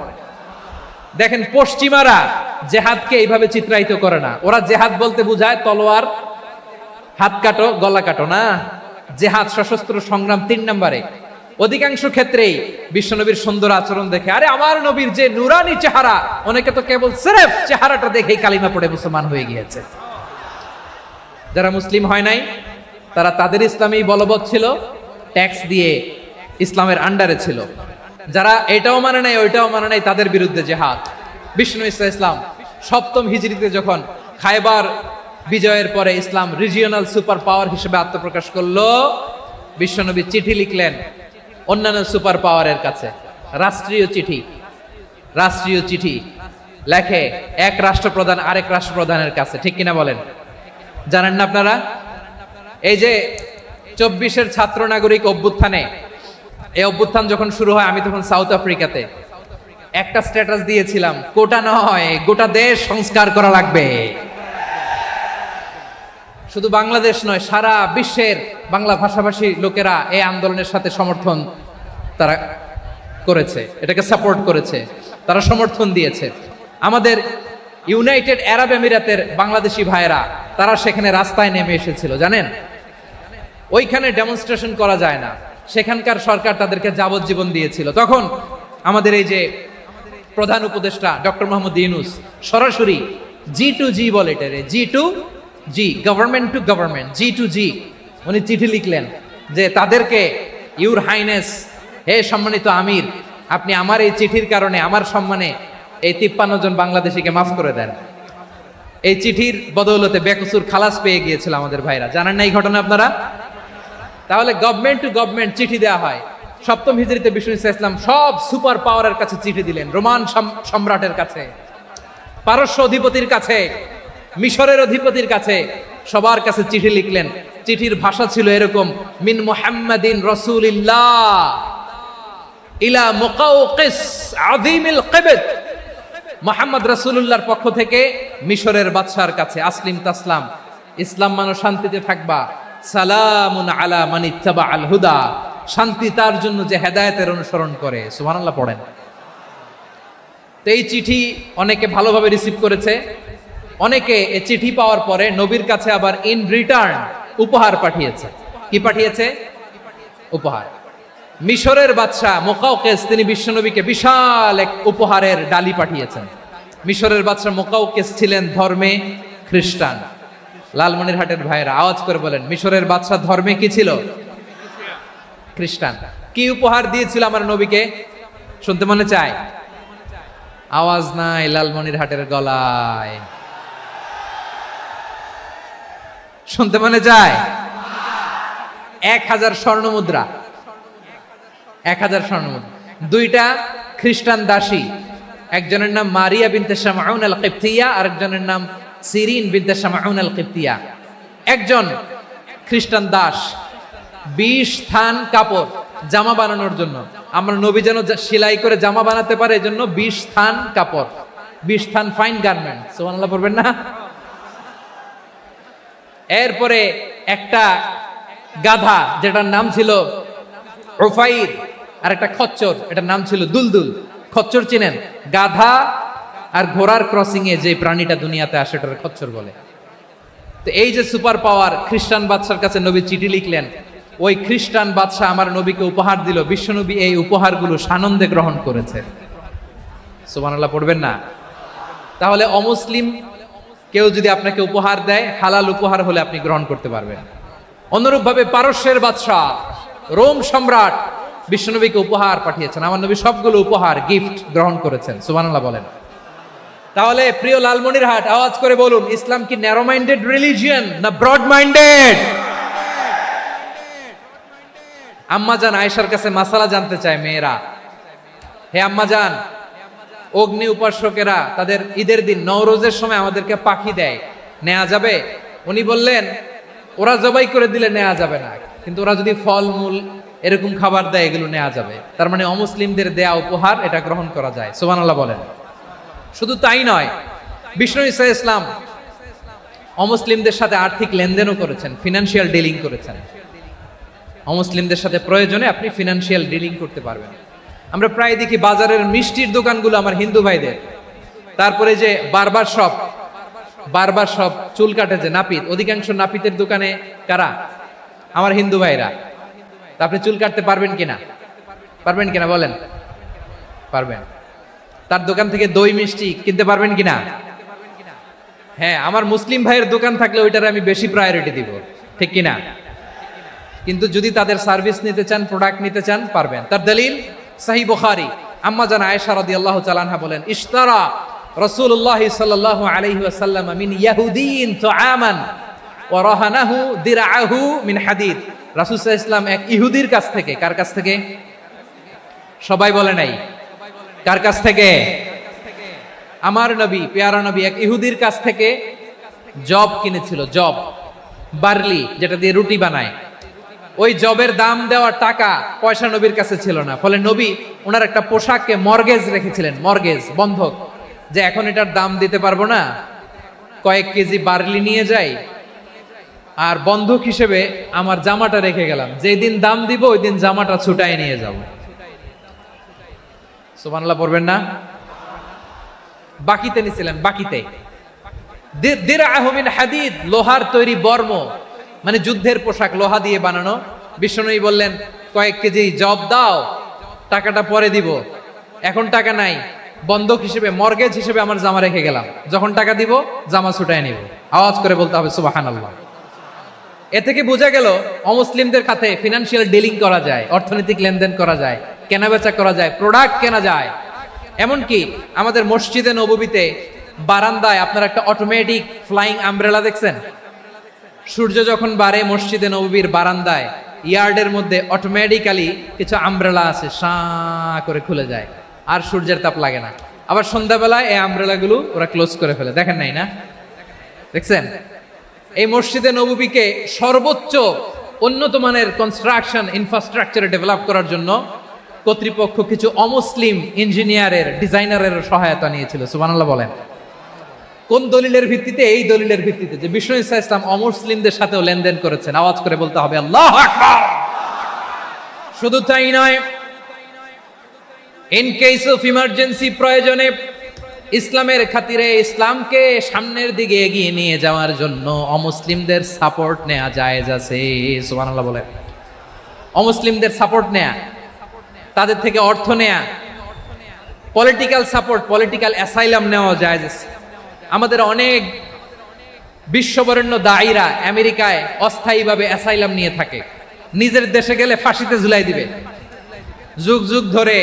Speaker 1: দেখেন পশ্চিমারা জেহাদকে এইভাবে চিত্রায়িত করে না, ওরা জেহাদ বলতে বুঝায় তলোয়ার, হাত কাটো, গলা কাটো না। জেহাদ সশস্ত্র সংগ্রাম 3 নম্বরে। অধিকাংশ ক্ষেত্রেই বিশ্বনবীর সুন্দর আচরণ দেখে, আরে আমার নবীর যে নুরানি চেহারা, অনেকে তো কেবল সিরেফ চেহারাটা দেখেই কালিমা পড়ে মুসলমান হয়ে গিয়েছে। যারা মুসলিম হয় নাই তারা তাদের ইসলামেই বলবৎ ছিল, ট্যাক্স দিয়ে ইসলামের আন্ডারে ছিল। যারা এটাও মানে নাই ওইটাও মানে নাই, তাদের বিরুদ্ধে জেহাদ। বিষ্ণু ইসলাম 7ম হিজরিতে যখন খায়বার বিজয়ের পরে ইসলাম রিজিওনাল সুপার পাওয়ার হিসেবে আত্মপ্রকাশ করলো, বিশ্বনবী চিঠি লিখলেন অন্যান্য সুপার পাওয়ারের কাছে, রাষ্ট্রীয় চিঠি লেখে এক রাষ্ট্রপ্রধান আরেক রাষ্ট্রপ্রধানের কাছে, ঠিক কিনা বলেন? জানেন না আপনারা? এই যে 24-এর ছাত্র নাগরিক অভ্যুত্থানে, এই অভ্যুত্থান যখন শুরু হয়, আমি তখন সাউথ আফ্রিকাতে, একটা স্ট্যাটাস দিয়েছিলাম, কোটা নয় গোটা দেশ সংস্কার করা লাগবে। শুধু বাংলাদেশ নয়, সারা বিশ্বের বাংলা ভাষাভাষী লোকেরা এই আন্দোলনের সাথে সমর্থন তারা করেছে, এটাকে সাপোর্ট করেছে, তারা সমর্থন দিয়েছে। আমাদের ইউনাইটেড আরব আমিরাতের বাংলাদেশি ভাইয়েরা তারা সেখানে রাস্তায় নেমে এসেছিল, জানেন? ওইখানে ডেমনস্ট্রেশন করা যায় না, সেখানকার সরকার তাদেরকে যাবজ্জীবন দিয়েছিল। তখন আমাদের এই যে প্রধান উপদেষ্টা ডক্টর মোহাম্মদ ইউনূস সরাসরি G2G বলে, এটারে G2G, government to government, G2G, উনি চিঠি লিখলেন যে তাদেরকে, ইউর হাইনেস, হে সম্মানিত আমির, আপনি আমার এই চিঠির কারণে আমার সম্মানে এই 53 জন বাংলাদেশিকে মাফ করে দেন। এই চিঠির বদৌলতে বেকসুর খালাস পেয়ে গিয়েছিল আমাদের ভাইরা, জানেন না এই ঘটনা আপনারা? তাহলে গভর্নমেন্ট টু গভর্নমেন্ট চিঠি দেওয়া হয়। 7ম হিজরিতে বিষ্ণু ইসলাম সব সুপার পাওয়ারের কাছে চিঠি দিলেন, রোমান সম্রাটের কাছে, পারস্য অধিপতির কাছে, মিশরের অধিপতির কাছে, সবার কাছে চিঠি লিখলেন। চিঠির ভাষা ছিল এরকম, মিন মুহাম্মাদিন রাসূলিল্লাহ ইলা মুকাওকিস আযীমিল কিবত, মুহাম্মদ রাসূলুল্লাহর পক্ষ থেকে মিশরের বাদশার কাছে, আসলিম তাসলাম, ইসলাম মানো শান্তিতে থাকবা, সালামুন আলা মান ইত্তাবাআল হুদা, শান্তি তার জন্য যে হেদায়েতের অনুসরণ করে। সুবহানাল্লাহ পড়েন। তো এই চিঠি অনেকে ভালোভাবে রিসিভ করেছে, অনেকে এই চিঠি পাওয়ার পরে নবীর কাছে আবার ইন রিটার্ন উপহার পাঠিয়েছে। কি পাঠিয়েছে? উপহার। মিশরের বাদশা মুকাওকিস তিনি বিশ্বনবীকে বিশাল এক উপহারের ডালি পাঠিয়েছেন। মিশরের বাদশা মুকাওকিস ছিলেন ধর্মে খ্রিস্টান। লালমনিরহাটের ভাইয়েরা আওয়াজ করে বলেন, মিশরের বাদশা ধর্মে কি ছিল? খ্রিস্টান। কি উপহার দিয়েছিল আমার নবীকে? শুনতে মনে চায়? আওয়াজ নাই লালমনিরহাটের গলায়, শুনতে মনে চায়? 1000 স্বর্ণ মুদ্রা, 1000 স্বর্ণ মুদ্রা। 2টা খ্রিস্টান দাসী, একজনের নাম মারিয়া বিনতে শামউন আল কিবতিয়া, আরেকজনের নাম সিরিন বিনতে শামউন আল কিবতিয়া। একজন খ্রিস্টান দাস 20 থান কাপড় জামা বানানোর জন্য, আমরা নবী যেন সেলাই করে জামা বানাতে পারে এজন্য 20 থান কাপড়, 20 থান ফাইন গার্মেন্ট। সুবহানাল্লাহ পড়বেন না? এরপরে একটা গাধা যেটার নাম ছিল উফাইর, আর একটা খচ্চর, এটার নাম ছিল দুলদুল। খচ্চর চিনেন? গাধা আর ঘোড়ার ক্রসিং এ যে প্রাণীটা দুনিয়াতে আসে এটার খচ্চর বলে। তো এই যে সুপার পাওয়ার, খ্রিস্টান বাদশার কাছে নবী চিঠি লিখলেন, ওই খ্রিস্টান বাদশা আমার নবীকে উপহার দিল, বিশ্বনবী এই উপহারগুলো সানন্দে গ্রহণ করেছে। সুবহানাল্লাহ পড়বেন না? তাহলে অমুসলিম কেউ যদি আপনাকে উপহার দেয়, হালাল উপহার হলে আপনি গ্রহণ করতে পারবেন। অনুরূপভাবে পারস্যের বাদশা, রোম সম্রাট বিশ্বনবীকে উপহার পাঠিয়েছেন, আমার নবী সবগুলো উপহার গিফট গ্রহণ করেছেন। সুবহানাল্লাহ বলেন। তাহলে প্রিয় লালমনিরহাট, আওয়াজ করে বলুন, ইসলাম কি ন্যারো মাইন্ডেড রিলিজিয়ন না ব্রড মাইন্ডেড? আম্মাজান আয়েশার কাছে মাসালা জানতে চায় মেয়েরা, হে আম্মাজান, অগ্নি উপাসকেরা তাদের ঈদের দিন নওরোজের সময় আমাদেরকে পাখি দেয়, নেওয়া যাবে? উনি বললেন, ওরা জবাই করে দিলে নেওয়া যাবে না, কিন্তু ওরা যদি ফলমূল এরকম খাবার দেয় এগুলো নেওয়া যাবে। তার মানে অমুসলিমদের দেয়া উপহার এটা গ্রহণ করা যায়। সুবহানাল্লাহ বলেন। শুধু তাই নয়, বিষ্ণু ঈসা ইসলাম অমুসলিমদের সাথে আর্থিক লেনদেনও করেছেন, ফিনান্সিয়াল ডিলিং করেছেন। অমুসলিমদের সাথে প্রয়োজনে আপনি ফিনান্সিয়াল ডিলিং করতে পারবেন। আমরা প্রায় দেখি বাজারের মিষ্টির দোকানগুলো আমার হিন্দু ভাইদের, তারপরে যে বারবার সব চুল কাটে যে নাপিত, অধিকাংশ নাপিতের দোকানে কারা? আমার হিন্দু ভাইরা। তা আপনি চুল কাটতে পারবেন কিনা? পারবেন কিনা বলেন? পারবেন। তার দোকান থেকে দই মিষ্টি কিনতে পারবেন কিনা? হ্যাঁ, আমার মুসলিম ভাইয়ের দোকান থাকলে ওইটারে আমি বেশি প্রায়োরিটি দিব, ঠিক কিনা? কিন্তু যদি তাদের সার্ভিস নিতে চান, প্রোডাক্ট নিতে চান, পারবেন। তার দলিল সহিহ বুখারী, আম্মা জান আয়েশা রাদিয়াল্লাহু তাআলা আনহা বলেন, ইশতারা রাসূলুল্লাহ সাল্লাল্লাহু আলাইহি ওয়াসাল্লাম মিন ইয়াহুদিন তুআমান ওয়া রাহানাহু দিরআহু মিন হাদিদ। রাসূল সাল্লাল্লাহু আলাইহি ওয়াসাল্লাম এক ইহুদির কাছ থেকে, কার কাছ থেকে? সবাই বলে নাই, কার কাছ থেকে? আমার নবী, পেয়ারা নবী এক ইহুদির কাছ থেকে জব কিনেছিল, জব, বার্লি, যেটা দিয়ে রুটি বানায়। ওই জবের দাম দেওয়ার টাকা পয়সা নবীর কাছে ছিল না, ফলে নবী ওনার একটা পোশাককে মর্গেজ রেখেছিলেন, মর্গেজ, বন্ধক, যে এখন এটার দাম দিতে পারবো না, কয়েক কেজি বার্লি নিয়ে যাই আর বন্ধক হিসেবে আমার জামাটা রেখে গেলাম, যেই দিন দাম দিব ওই দিন জামাটা ছুটাই নিয়ে যাব। সুবহানাল্লাহ পড়বেন না? বাকিতে নিছিলেন, বাকিতে। দিরআহু মিন হাদিদ, লোহার তৈরি বর্ম, মানে যুদ্ধের পোশাক, লোহা দিয়ে বানানো। বিষ্ণুনবী বললেন, কয়েক কেজি জব দাও, টাকাটা পরে দিব, এখন টাকা নাই, বন্ধক হিসেবে, মর্গেজ হিসেবে আমার জামা রেখে গেলাম, যখন টাকা দিব জামা ছুটায় নিব। আওয়াজ করে বলতে হবে সুবহানাল্লাহ। এ থেকে বোঝা গেল অমুসলিমদের সাথে ফিনান্সিয়াল ডিলিং করা যায়, অর্থনৈতিক লেনদেন করা যায়, কেনাবেচা করা যায়, প্রোডাক্ট কেনা যায়। এমনকি আমাদের মসজিদে নববীতে বারান্দায় আপনারা একটা অটোমেটিক ফ্লাইং আমব্রেলা দেখছেন? সূর্য যখন বাড়ে মসজিদে নববীর বারান্দায় ইয়ার্ডের মধ্যে অটোমেটিক্যালি কিছু আমব্রেলা আছে, সাঁ করে খুলে যায়, আর সূর্যের তাপ লাগে না। আবার সন্ধ্যাবেলায় এই আমব্রেলাগুলো ওরা ক্লোজ করে ফেলে, দেখেন নাই না? দেখছেন? এই মসজিদে নববীকে সর্বোচ্চ উন্নত মানের কনস্ট্রাকশন ইনফ্রাস্ট্রাকচারে ডেভেলপ করার জন্য কর্তৃপক্ষ কিছু অমুসলিম ইঞ্জিনিয়ারের, ডিজাইনারের সহায়তা নিয়েছিল। সুবহানাল্লাহ বলেন। কোন দলিলের ভিত্তিতে? এই দলিলের ভিত্তিতে যে বিষ্ণু ঈসা ইসলাম অমুসলিমদের সাথেও লেনদেন করেছেন। আওয়াজ করে বলতে হবে আল্লাহু আকবার। শুধু তাই নয়, ইন কেস অফ ইমার্জেন্সি, প্রয়োজনে ইসলামের খাতিরে, ইসলামকে সামনের দিকে এগিয়ে নিয়ে যাওয়ার জন্য অমুসলিমদের সাপোর্ট নেওয়া জায়েজ আছে। সুবহানাল্লাহ বলেন। অমুসলিমদের সাপোর্ট নেয়া, তাদের থেকে অর্থ নেয়া, পলিটিক্যাল সাপোর্ট, পলিটিক্যাল অ্যাসাইলাম নেওয়া জায়েজ আছে। আমাদের অনেক বিশ্ববরেণ্য দায়ীরা আমেরিকায় অস্থায়ীভাবে অ্যাসাইলাম নিয়ে থাকে, নিজের দেশে গেলে ফাঁসিতে ঝুলাই দিবে। যুগ যুগ ধরে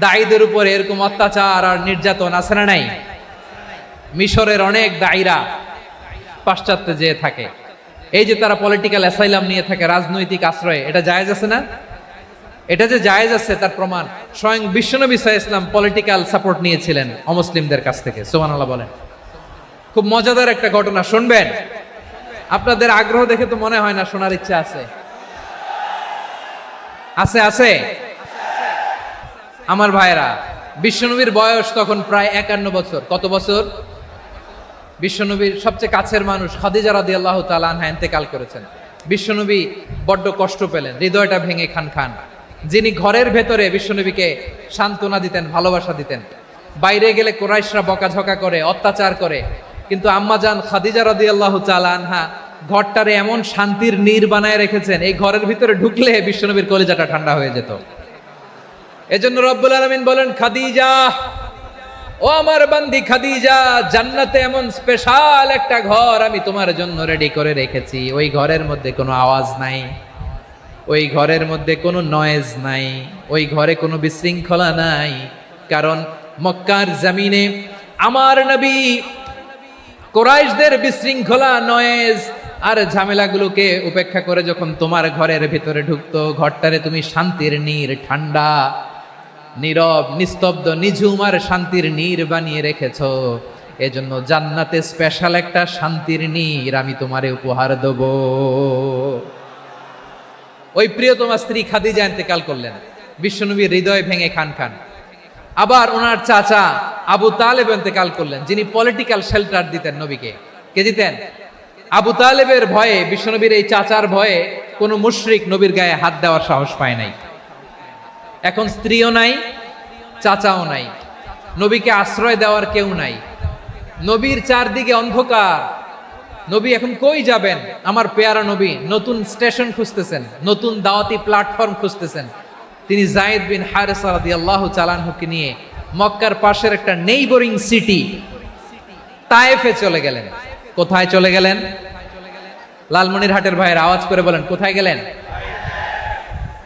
Speaker 1: দায়ীদের উপরে এরকম অত্যাচার আর নির্যাতন আছে না নাই? মিশরের অনেক দায়ীরা পাশ্চাত্যে যেয়ে থাকে, এই যে তারা পলিটিক্যাল অ্যাসাইলাম নিয়ে থাকে, রাজনৈতিক আশ্রয়, এটা জায়েজ আছে না? এটা যে জায়েজ আছে তার প্রমাণ স্বয়ং বিশ্বনবী সাল্লাল্লাহু আলাইহি ওয়াসাল্লাম পলিটিক্যাল সাপোর্ট নিয়েছিলেন অমুসলিমদের কাছ থেকে। সুবহানাল্লাহ বলেন। খুব মজাদার একটা ঘটনা, শুনবেন? আপনাদের আগ্রহ দেখে তো মনে হয় না শোনার ইচ্ছা আছে। আছে আছে আমার ভাইরা, বিশ্বনবীর বয়স তখন প্রায় 51 বছর। কত বছর? বিশ্বনবীর সবচেয়ে কাছের মানুষ খাদিজা রাদিয়াল্লাহু তাআলা আনহা ইন্তেকাল করেছেন। বিশ্বনবী বড্ড কষ্ট পেলেন, হৃদয়টা ভেঙে খান খান। যিনি ঘরের ভেতরে বিশ্বনবীকে সান্ত্বনা দিতেন, ভালোবাসা দিতেন, বাইরে গেলে কুরাইশরা বকাঝকা করে, অত্যাচার করে, কিন্তু আম্মাজান খাদিজা রাদিয়াল্লাহু তাআলা আনহা ঘরটারে এমন শান্তির নীড় বানায় রেখেছেন, এই ঘরের ভিতরে ঢুকলে বিশ্বনবীর কলিজাটা ঠান্ডা হয়ে যেত। এজন্য রব্বুল আলামিন বলেন, খাদিজা, ও আমার বান্দি খাদিজা, জান্নাতে এমন স্পেশাল একটা ঘর আমি তোমার জন্য রেডি করে রেখেছি। ওই ঘরের মধ্যে কোনো আওয়াজ নাই, ওই ঘরের মধ্যে কোনো নয়েজ নাই, ওই ঘরে কোনো বিশৃঙ্খলা নাই। কারণ মক্কার জমিনে আমার নবী কুরাইশদের বিশৃঙ্খলা, নয়েজ আর ঝামেলাগুলোকে উপেক্ষা করে যখন তোমার ঘরের ভিতরে ঢুকতো, ঘরটারে তুমি শান্তির নীড়, ঠান্ডা, নীরব, নিস্তব্ধ, নিঝুম আর শান্তির নীড় বানিয়ে রেখেছ। এজন্য জান্নাতে স্পেশাল একটা শান্তির নীড় আমি তোমারে উপহার দেব। ওই প্রিয়তমা স্ত্রী খাদিজা ইন্তেকাল করলেন, বিশ্বনবীর হৃদয় ভেঙে খান খান। আবার ওনার চাচা আবু তালেব ইন্তেকাল করলেন, যিনি পলিটিক্যাল শেল্টার দিতেন নবীকে। কে দিতেন? আবু তালেবের ভয়ে, বিশ্বনবীর এই চাচার ভয়ে কোনো মুশরিক নবীর গায়ে হাত দেওয়ার সাহস পায় নাই। এখন স্ত্রীও নাই, চাচাও নাই, নবীকে আশ্রয় দেওয়ার কেউ নাই, নবীর চারদিকে অন্ধকার। নবী এখন কই যাবেন? আমার পেয়ারা নবী নতুন স্টেশন খুঁজতেছেন, নতুন দাওয়াতি প্ল্যাটফর্ম খুঁজতেছেন। তিনি যায়েদ বিন হারেসা রাদিয়াল্লাহু তাআলা আনহুকে নিয়ে মক্কার পাশের একটা নেইবরিং সিটি তায়েফে চলে গেলেন। কোথায় চলে গেলেন? লালমনিরহাটের ভাইয়ের আওয়াজ করে বলেন, কোথায় গেলেন?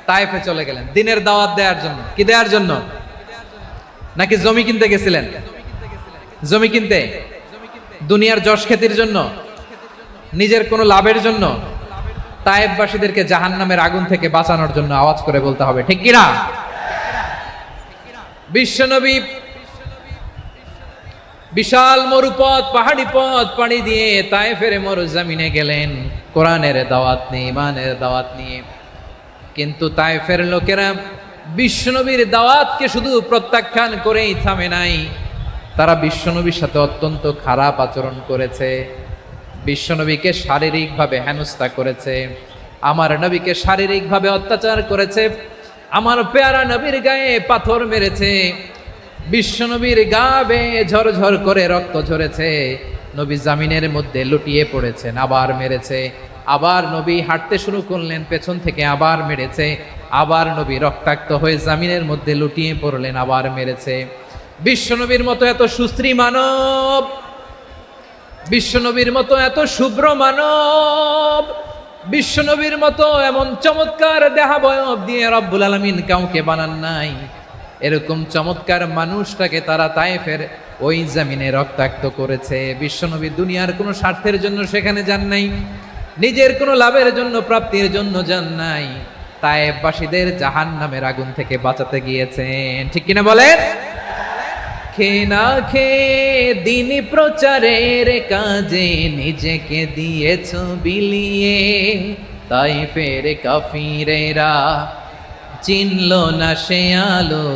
Speaker 1: তায়েফে চলে গেলেন দিনের দাওয়াত দেওয়ার জন্য। কি দেওয়ার জন্য? নাকি জমি কিনতে গেছিলেন? জমি কিনতে, দুনিয়ার যশ খ্যাতির জন্য, নিজের কোনো লাভের জন্য? তায়েফবাসীদেরকে জাহান্নামের আগুন থেকে বাঁচানোর জন্য। আওয়াজ করে বলতে হবে, ঠিক কিনা? বিশ্বনবী বিশাল মরুপথ, পাহাড়ি পথ পাড়ি দিয়ে তায়েফের মরুজমিনে গেলেন কোরআনের দাওয়াত নিয়ে, ইমানের দাওয়াত নিয়ে। কিন্তু তায়েফের লোকেরা বিশ্বনবীর দাওয়াতকে শুধু প্রত্যাখ্যান করেই থামে নাই, তারা বিশ্বনবীর সাথে অত্যন্ত খারাপ আচরণ করেছে। বিশ্বনবীকে শারীরিকভাবে হেনস্থা করেছে, আমার নবীকে শারীরিকভাবে অত্যাচার করেছে, আমার পেয়ারা নবীর গায়ে পাথর মেরেছে, বিশ্বনবীর গা বেয়ে ঝরঝর করে রক্ত ঝরেছে, নবী জামিনের মধ্যে লুটিয়ে পড়েছেন, আবার মেরেছে, আবার নবী হাঁটতে শুরু করলেন, পেছন থেকে আবার মেরেছে, আবার নবী রক্তাক্ত হয়ে জামিনের মধ্যে লুটিয়ে পড়লেন, আবার মেরেছে। বিশ্বনবীর মতো এত সুশ্রী মানব, বিশ্বনবীর মতো এত শুভ্র মানব, বিশ্বনবীর মতো এমন চমৎকার দেহাবয়ব দিয়ে রব্বুল আলামিন কাউকে বানান নাই। এরকম চমৎকার মানুষটাকে তারা তায়েফের ওই জমিনে রক্তাক্ত করেছে। বিশ্বনবী দুনিয়ার কোনো স্বার্থের জন্য সেখানে যান নাই, নিজের কোনো লাভের জন্য, প্রাপ্তির জন্য যান নাই, তায়েফবাসীদের জাহান্নামের আগুন থেকে বাঁচাতে গিয়েছেন। ঠিক কিনা বলেন? খে না খে দিন প্রচারের কাজে নিজেকে দিয়েছ বিলিয়ে, তায়েফের কাফিরেরা চিনল না সে আলো,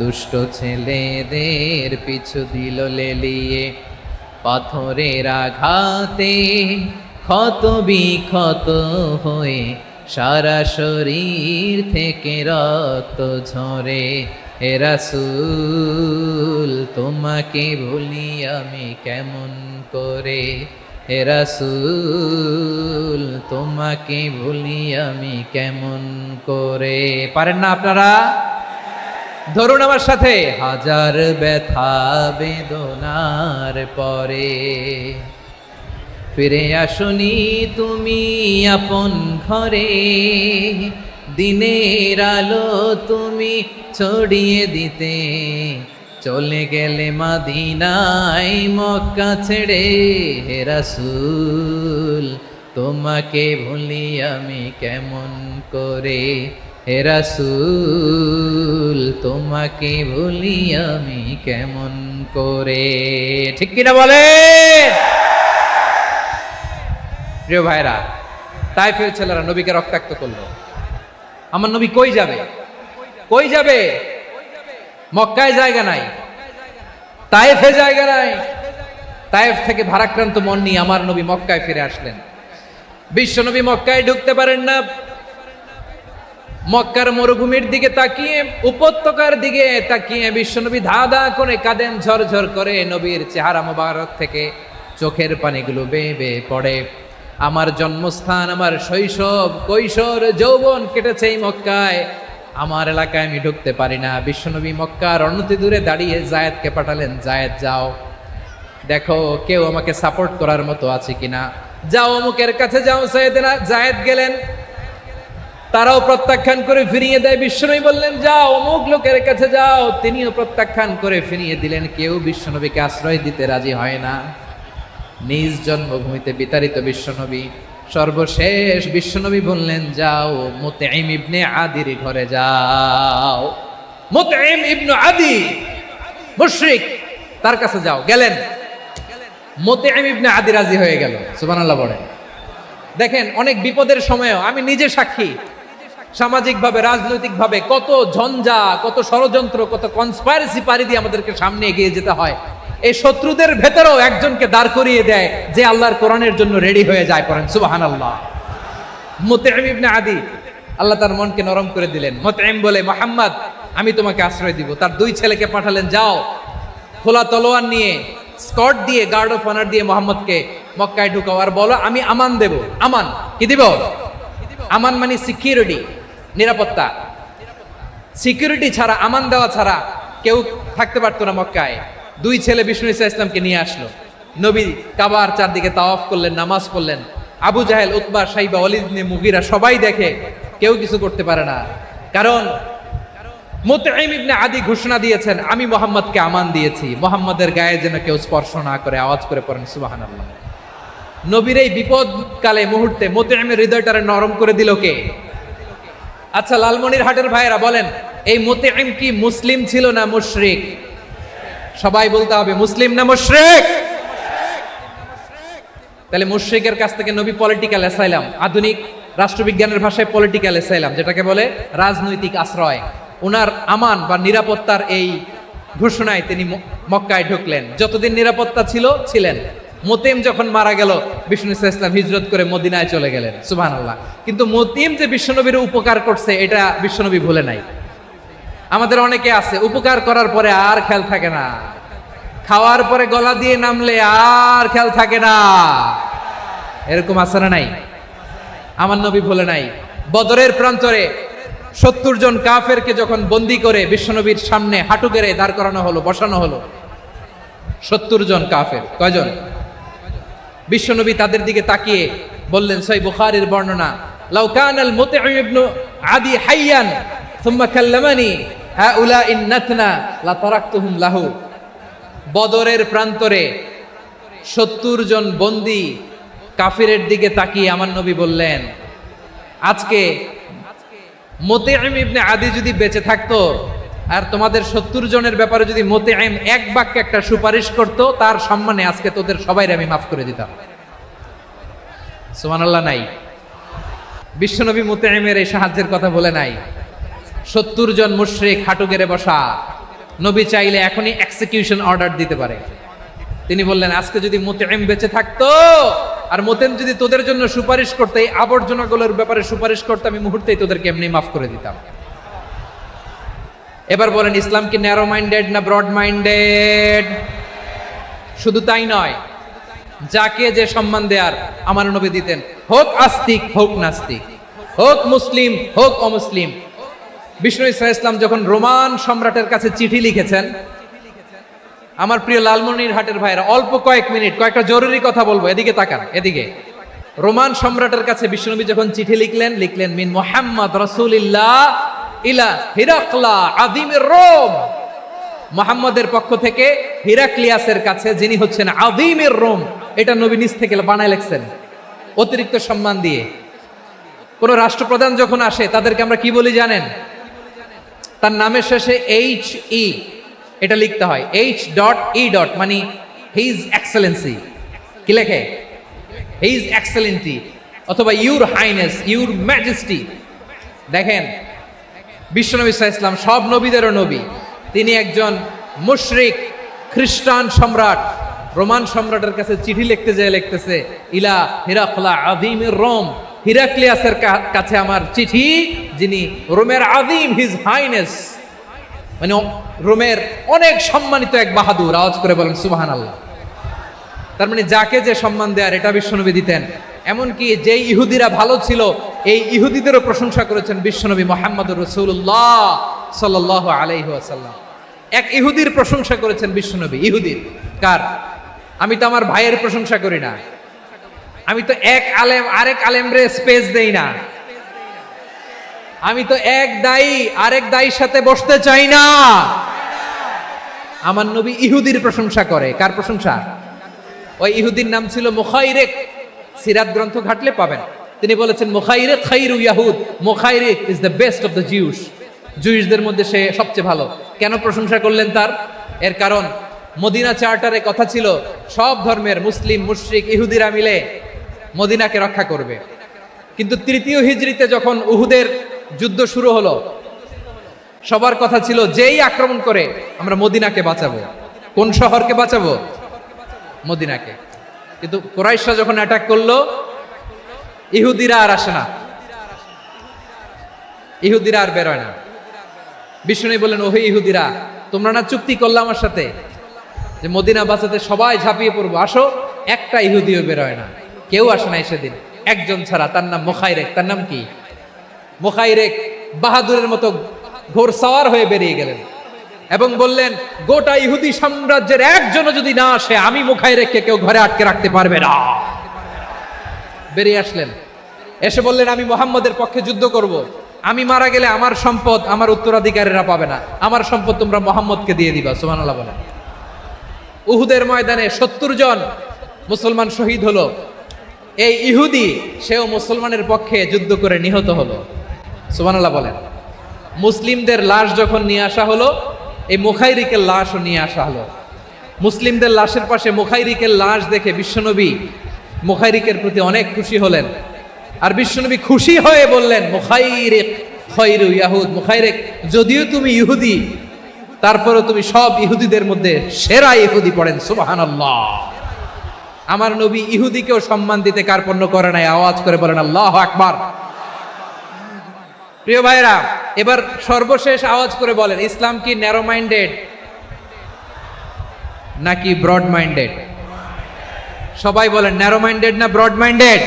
Speaker 1: দুষ্ট ছেলেদের পিছু দিল লেলিয়ে, পাথরের আঘাতে ক্ষত বিক্ষত হয়ে সারা শরীর থেকে রক্ত ঝরে। হে রাসূল তোমাকে ভুলি আমি কেমন করে, হে রাসূল তোমাকে ভুলি আমি কেমন করে। পারেন না আপনারা? ধরুন আমার সাথে, হাজার ব্যথা বেদনার পরে ফিরে আসনি তুমি আপন ঘরে, দিনের আলো তুমি ছড়িয়ে দিতে চলে গেলে মদিনায় মক্কা ছেড়ে। হে রাসূল তোমাকে ভুলি আমি কেমন করে, হে রাসূল তোমাকে ভুলি আমি কেমন করে। ঠিক কিনা বলে? প্রিয় ভাইরা, তায়েফের ছেলেরা নবীকে রক্তাক্ত করলো। আমার নবী কই যাবে? কই যাবে? মক্কায় জায়গা নাই, তায়েফে জায়গা নাই। তায়েফ থেকে ভারাক্রান্ত মন নিয়ে আমার নবী মক্কায় ফিরে আসলেন। বিশ্ব নবী মক্কায় ঢুকতে পারেন না। মক্কার মরুভূমির দিকে তাকিয়ে, উপত্যকার দিকে তাকিয়ে বিশ্বনবী ধা ধা করে কাঁদেন, ঝরঝর করে। নবীর চেহারা মোবারক থেকে চোখের পানিগুলো বেয়ে বেয়ে পড়ে। আমার জন্মস্থান, আমার শৈশব, কৈশোর, যৌবন কেটেছে এই মক্কায়। আমার এলাকায় আমি ঢুকতে পারি না। বিশ্বনবী মক্কার অনতি দূরে দাঁড়িয়ে জায়েদকে পাঠালেন, জায়েদ যাও, দেখো কেউ আমাকে সাপোর্ট করার মতো আছে কিনা, যাও অমুকের কাছে যাও। জায়েদ গেলেন, তারাও প্রত্যাখ্যান করে ফিরিয়ে দেয়। বিশ্বনবী বললেন যাও অমুক লোকের কাছে যাও, তিনিও প্রত্যাখ্যান করে ফিরিয়ে দিলেন। কেউ বিশ্বনবীকে আশ্রয় দিতে রাজি হয় না। নিজ জন্মভূমিতে বিতাড়িত বিশ্বনবী, সর্বশেষ বিশ্বনবী বললেন যাও মুতঈম ইবনে আদির ঘরে যাও। মুতঈম ইবনে আদি মুশরিক, তার কাছে যাও। গেলেন, মুতঈম ইবনে আদি রাজি হয়ে গেল। সুবহানাল্লাহ বলেন। দেখেন অনেক বিপদের সময়ও আমি নিজে সাক্ষী, সামাজিকভাবে রাজনৈতিকভাবে কত ঝঞ্ঝা, কত ষড়যন্ত্র, কত কনস্পাইরেসি পাড়ি দিয়ে আমাদেরকে সামনে এগিয়ে যেতে হয়। এই শত্রুদের ভেতরেও একজনকে দাঁড় করিয়ে দেয় যে আল্লাহর কোরআনের জন্য রেডি হয়ে যায়। পড়েন সুবহানাল্লাহ। মুতঈম ইবনে আদি, আল্লাহ তার মনকে নরম করে দিলেন। মুতঈম বলে মুহাম্মদ আমি তোমাকে আশ্রয় দিব। তার দুই ছেলেকে পাঠালেন, যাও খোলা তলোয়ার নিয়ে, স্কট দিয়ে, গার্ড অফ অনার দিয়ে মোহাম্মদকে মক্কায় ঢুকাও আর বলো আমি আমান দেব। আমান কি দিব? আমান মানে সিকিউরিটি, নিরাপত্তা। সিকিউরিটি ছাড়া, আমান দেওয়া ছাড়া কেউ থাকতে পারতো না মক্কায়। দুই ছেলে বিষ্ণু ইসা ইসলামকে নিয়ে আসলো। নবী কাবার চারদিকে তাওয়াফ করলেন, নামাজ পড়লেন। আবু জাহেল, উতবা, সাইবা, ওয়ালিদ ইবনে মুগীরা সবাই দেখে, কেউ কিছু করতে পারে না। কারণ মুতঈম ইবনে আদি ঘোষণা দিয়েছেন আমি মুহাম্মদকে আমান দিয়েছি, মুহাম্মদের গায়ে যেন কেউ স্পর্শ না করে। আওয়াজ করে পড়েন সুবহানাল্লাহ। নবীর এই বিপদকালে মুহূর্তে মুতঈমের হৃদয়টারে নরম করে দিল কে? আচ্ছা লালমনিরহাটের ভাইয়েরা বলেন, এই মুতঈম কি মুসলিম ছিল না মুশরিক? সবাই বলতে হবে মুসলিম না মুশরিক? তাহলে মুশরিকের কাছ থেকে নবী পলিটিক্যাল অ্যাসাইলাম, আধুনিক রাষ্ট্রবিজ্ঞানের ভাষায় পলিটিক্যাল অ্যাসাইলাম যেটাকে বলে, রাজনৈতিক আশ্রয়, ওনার আমান বা নিরাপত্তার এই ঘোষণায় তিনি মক্কায় ঢুকলেন। যতদিন নিরাপত্তা ছিল ছিলেন। মুতঈম যখন মারা গেল, বিষ্ণু ইসলাম হিজরত করে মদিনায় চলে গেলেন। সুবহানাল্লাহ। কিন্তু মুতঈম যে বিশ্বনবীর উপকার করছে এটা বিশ্বনবী ভুলে নাই। আমাদের অনেকে আছে উপকার করার পরে আর খেয়াল থাকে না, খাওয়ার পরে গলা দিয়ে নামলে আর খেয়াল থাকে না। এরকম আছে না নাই? আমার নবী ভুলে নাই। বদরের প্রান্তরে 70 জন কাফেরকে যখন বন্দী করে বিশ্বনবীর সামনে হাঁটু গেড়ে দাঁড় করানো হলো, বসানো হলো, 70 জন কাফের। কয়জন? বিশ্বনবী তাদের দিকে তাকিয়ে বললেন, সহিহ বুখারীর বর্ণনা, লাউ কানাল মুতঈম ইবনে আদি হাইয়ান সুম্মা কাল্লামানি হাউলাই নাতনা লা তারাকতুহুম লাহু। বদরের প্রান্তরে 70 জন বন্দী কাফিরের দিকে তাকিয়ে আমার নবী বললেন, আজকে মুতঈম ইবনে আদি যদি বেঁচে থাকতো আর তোমাদের 70 জনের ব্যাপারে যদি মুতঈম এক বাক্যে একটা সুপারিশ করত, তার সম্মানে আজকে তোদের সবাইকে আমি মাফ করে দিতাম। সুবহানাল্লাহ নাই? বিশ্বনবী মুতঈমের এই সাহায্যের কথা বলে নাই। 70 জন মুশরিক হাঁটু গেড়ে বসা, নবী চাইলে এখনই এক্সিকিউশন অর্ডার দিতে পারে। তিনি বললেন আজকে যদি মুতঈম বেঁচে থাকতো আর মুতঈম যদি তোদের জন্য সুপারিশ করতে, এই আবর্জনাগুলোর ব্যাপারে সুপারিশ করতে, আমি মুহূর্তেই তোদেরকে এমনি মাফ করে দিতাম। এবার বলেন ইসলাম কি ন্যারো মাইন্ডেড না ব্রড মাইন্ডেড? শুধু তাই নয়, যাকে যে সম্মান দেয়ার আমার নবী দিতেন, হোক আস্তিক হোক নাস্তিক, হোক মুসলিম হোক অমুসলিম। বিষ্ণু ইসলাম যখন রোমান সম্রাটের কাছে চিঠি লিখেছেন, আমার প্রিয় লালমনিরহাটের ভাইরা অল্প কয়েক মিনিট কয়েকটা জরুরি কথা বলবো, এদিকে তাকান, এদিকে। রোমান সম্রাটের কাছে বিশ্বনবী যখন চিঠি লিখলেন মিন মুহাম্মদ রাসূলিল্লাহ ইলা হিরাকলা আযীমির রোম, মুহাম্মদের পক্ষ থেকে হিরাক্লিয়াসের কাছে, যিনি হচ্ছেন আযীমির রোম। এটা নবী নিজ থেকে বানায় লিখছেন অতিরিক্ত সম্মান দিয়ে। কোন রাষ্ট্রপ্রধান যখন আসে তাদেরকে আমরা কি বলি জানেন? তার নামের শেষে HE এটা লিখতে হয়, H.E. মানে হিজ এক্সেলেন্সি। কি লেখে? হিজ এক্সেলেন্টি অথবা ইউর হাইনেস, ইউর ম্যাজেস্টি। দেখেন বিশ্বনবী সাল্লাল্লাহু আলাইহি ওয়াসাল্লাম সব নবীদেরও নবী, তিনি একজন মুশরিক খ্রিস্টান সম্রাট রোমান সম্রাটের কাছে চিঠি লিখতে যায়, লিখতেছে ইলা হিরাকলা আযীমির রোম, হিরাক্লিয়াসের কাছে আমার চিঠি, যিনি রোমের আযীম, হিজ হাইনেস, মানে রোমের অনেক সম্মানিত এক বাহাদুর। আওয়াজ করে বলেন সুবহানাল্লাহ। তার মানে যাকে যে সম্মান দেয়ার এটা বিশ্বনবী দিতেন। এমনকি যেই ইহুদিরা ভালো ছিল এই ইহুদিদেরও প্রশংসা করেছেন বিশ্বনবী মুহাম্মদুর রাসূলুল্লাহ সাল্লাল্লাহু আলাইহি ওয়াসাল্লাম। এক ইহুদির প্রশংসা করেছেন বিশ্বনবী। ইহুদির কার? আমি তো আমার ভাইয়ের প্রশংসা করি না, আমি তো এক আলেম আরেক আলেমরে স্পেস দেই না, আমি তো এক দায়ী আরেক দায়ীর সাথে বসতে চাই না। আমার নবী ইহুদির প্রশংসা করে। কার প্রশংসা? ওই ইহুদির নাম ছিল মুখাইরেক। সিরাত গ্রন্থ ঘাটলে পাবেন। তিনি বলেছেন মুখাইরেক খাইরু ইয়াহুদ, মুখাইরেক is the best of the Jews. জুইশদের মধ্যে সে সবচেয়ে ভালো। কেন প্রশংসা করলেন তার? এর কারণ মদিনা চার্টারে কথা ছিল সব ধর্মের মুসলিম মুশরিক ইহুদিরা মিলে মদিনাকে রক্ষা করবে। কিন্তু তৃতীয় হিজরিতে যখন উহুদের যুদ্ধ শুরু হলো, সবার কথা ছিল যেই আক্রমণ করে আমরা মদিনাকে বাঁচাবো। কোন শহরকে বাঁচাবো? মদিনাকে। কিন্তু কুরাইশরা যখন অ্যাটাক করলো, ইহুদিরা আর আসে না, ইহুদিরা আর বেরোয় না। বিষ্ণু বললেন, ওহে ইহুদিরা, তোমরা না চুক্তি করলে আমার সাথে যে মদিনা বাঁচাতে সবাই ঝাঁপিয়ে পড়বো, আসো। একটা ইহুদিও বেরোয় না, কেউ আসে না সেদিন, একজন ছাড়া। তার নাম মুখাইরেক। তার নাম কি? মুখাইরেক বাহাদুরের মতো ঘোড়সাওয়ার হয়ে বেরিয়ে গেলেন এবং বললেন, গোটা ইহুদি সাম্রাজ্যের একজনও যদি না আসে, আমি মুখাইরেককে কেউ ঘরে আটকে রাখতে পারবে না। বেরিয়ে আসলেন, এসে বললেন, আমি মুহাম্মদের পক্ষে যুদ্ধ করব। আমি মারা গেলে আমার সম্পদ আমার উত্তরাধিকারীরা পাবে না, আমার সম্পদ তোমরা মুহাম্মদকে দিয়ে দিবা। সুবহানাল্লাহ বলেন। উহুদের ময়দানে 70 জন মুসলমান শহীদ হলো। এই ইহুদি সেও মুসলমানের পক্ষে যুদ্ধ করে নিহত হলো। সুবহানাল্লাহ বলেন। মুসলিমদের লাশ যখন নিয়ে আসা হলো, এই মুখাইরিকের লাশও নিয়ে আসা হলো। মুসলিমদের লাশের পাশে মুখাইরিকের লাশ দেখে বিশ্বনবী মুখাইরিকের প্রতি অনেক খুশি হলেন। আর বিশ্বনবী খুশি হয়ে বললেন, মুখাইরিক খায়রু ইয়াহুদ। মুখাইরিক, যদিও তুমি ইহুদি, তারপরেও তুমি সব ইহুদিদের মধ্যে সেরা ইহুদি। পড়েন সুবহানাল্লাহ। আমার নবী ইহুদিকেও সম্মান দিতে কার্পণ্য করে নাই। আওয়াজ করে বলেন আল্লাহু আকবার। প্রিয় ভাইরা, এবার সর্বশেষ আওয়াজ করে বলেন, ইসলাম কি ন্যারো মাইন্ডেড নাকি ব্রড মাইন্ডেড? সবাই বলেন, ন্যারো মাইন্ডেড না ব্রড মাইন্ডেড?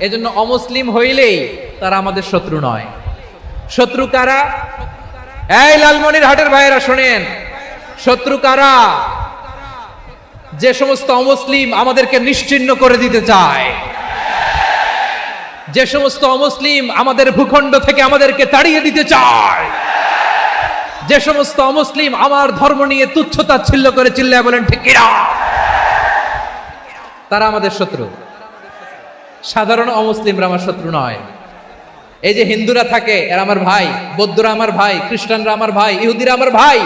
Speaker 1: এজন্য অমুসলিম হইলেই তারা আমাদের শত্রু নয়। শত্রু কারা? এই লালমনিরহাটের ভাইরা শোনেন, শত্রু কারা? যে সমস্ত অমুসলিম আমাদেরকে নিশ্চিহ্ন করে দিতে চায়, যে সমস্ত অমুসলিম আমাদের ভূখণ্ড থেকে আমাদেরকে তাড়িয়ে দিতে চায়, যে সমস্ত অমুসলিম আমার ধর্ম নিয়ে তুচ্ছতাচ্ছিল্য করে চিল্লায় বলেন ঠিক কিনা, তারা আমাদের শত্রু। সাধারণ অমুসলিমরা আমার শত্রু নয়। এই যে হিন্দুরা থাকে, এরা আমার ভাই, বৌদ্ধরা আমার ভাই, খ্রিস্টানরা আমার ভাই, ইহুদিরা আমার ভাই।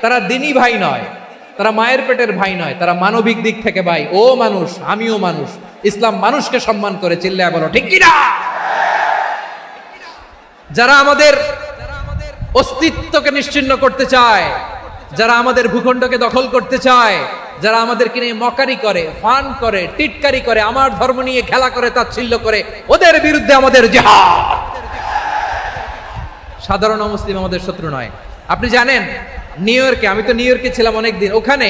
Speaker 1: তারা দিনই ভাই নয়, তারা মায়ের পেটের ভাই নয়, তারা মানবিক দিক থেকে ভাই। ও মানুষ, আমিও মানুষ। ইসলাম মানুষকে সম্মান করে, চিল্লায় বলো ঠিক কিনা। যারা আমাদের অস্তিত্বকে নিশ্চিহ্ন করতে চায়, যারা আমাদের ভূখণ্ডকে দখল করতে চায়, যারা আমাদেরকে নিয়ে মকারি করে, ফান করে, টিটকারি করে, আমার ধর্ম নিয়ে খেলা করে, তাচ্ছিল্য করে, ওদের বিরুদ্ধে আমাদের জিহাদ। সাধারণ মুসলিম আমাদের শত্রু নয়। আপনি জানেন নিউ ইয়র্কে, আমি তো নিউ ইয়র্কে ছিলাম অনেকদিন, ওখানে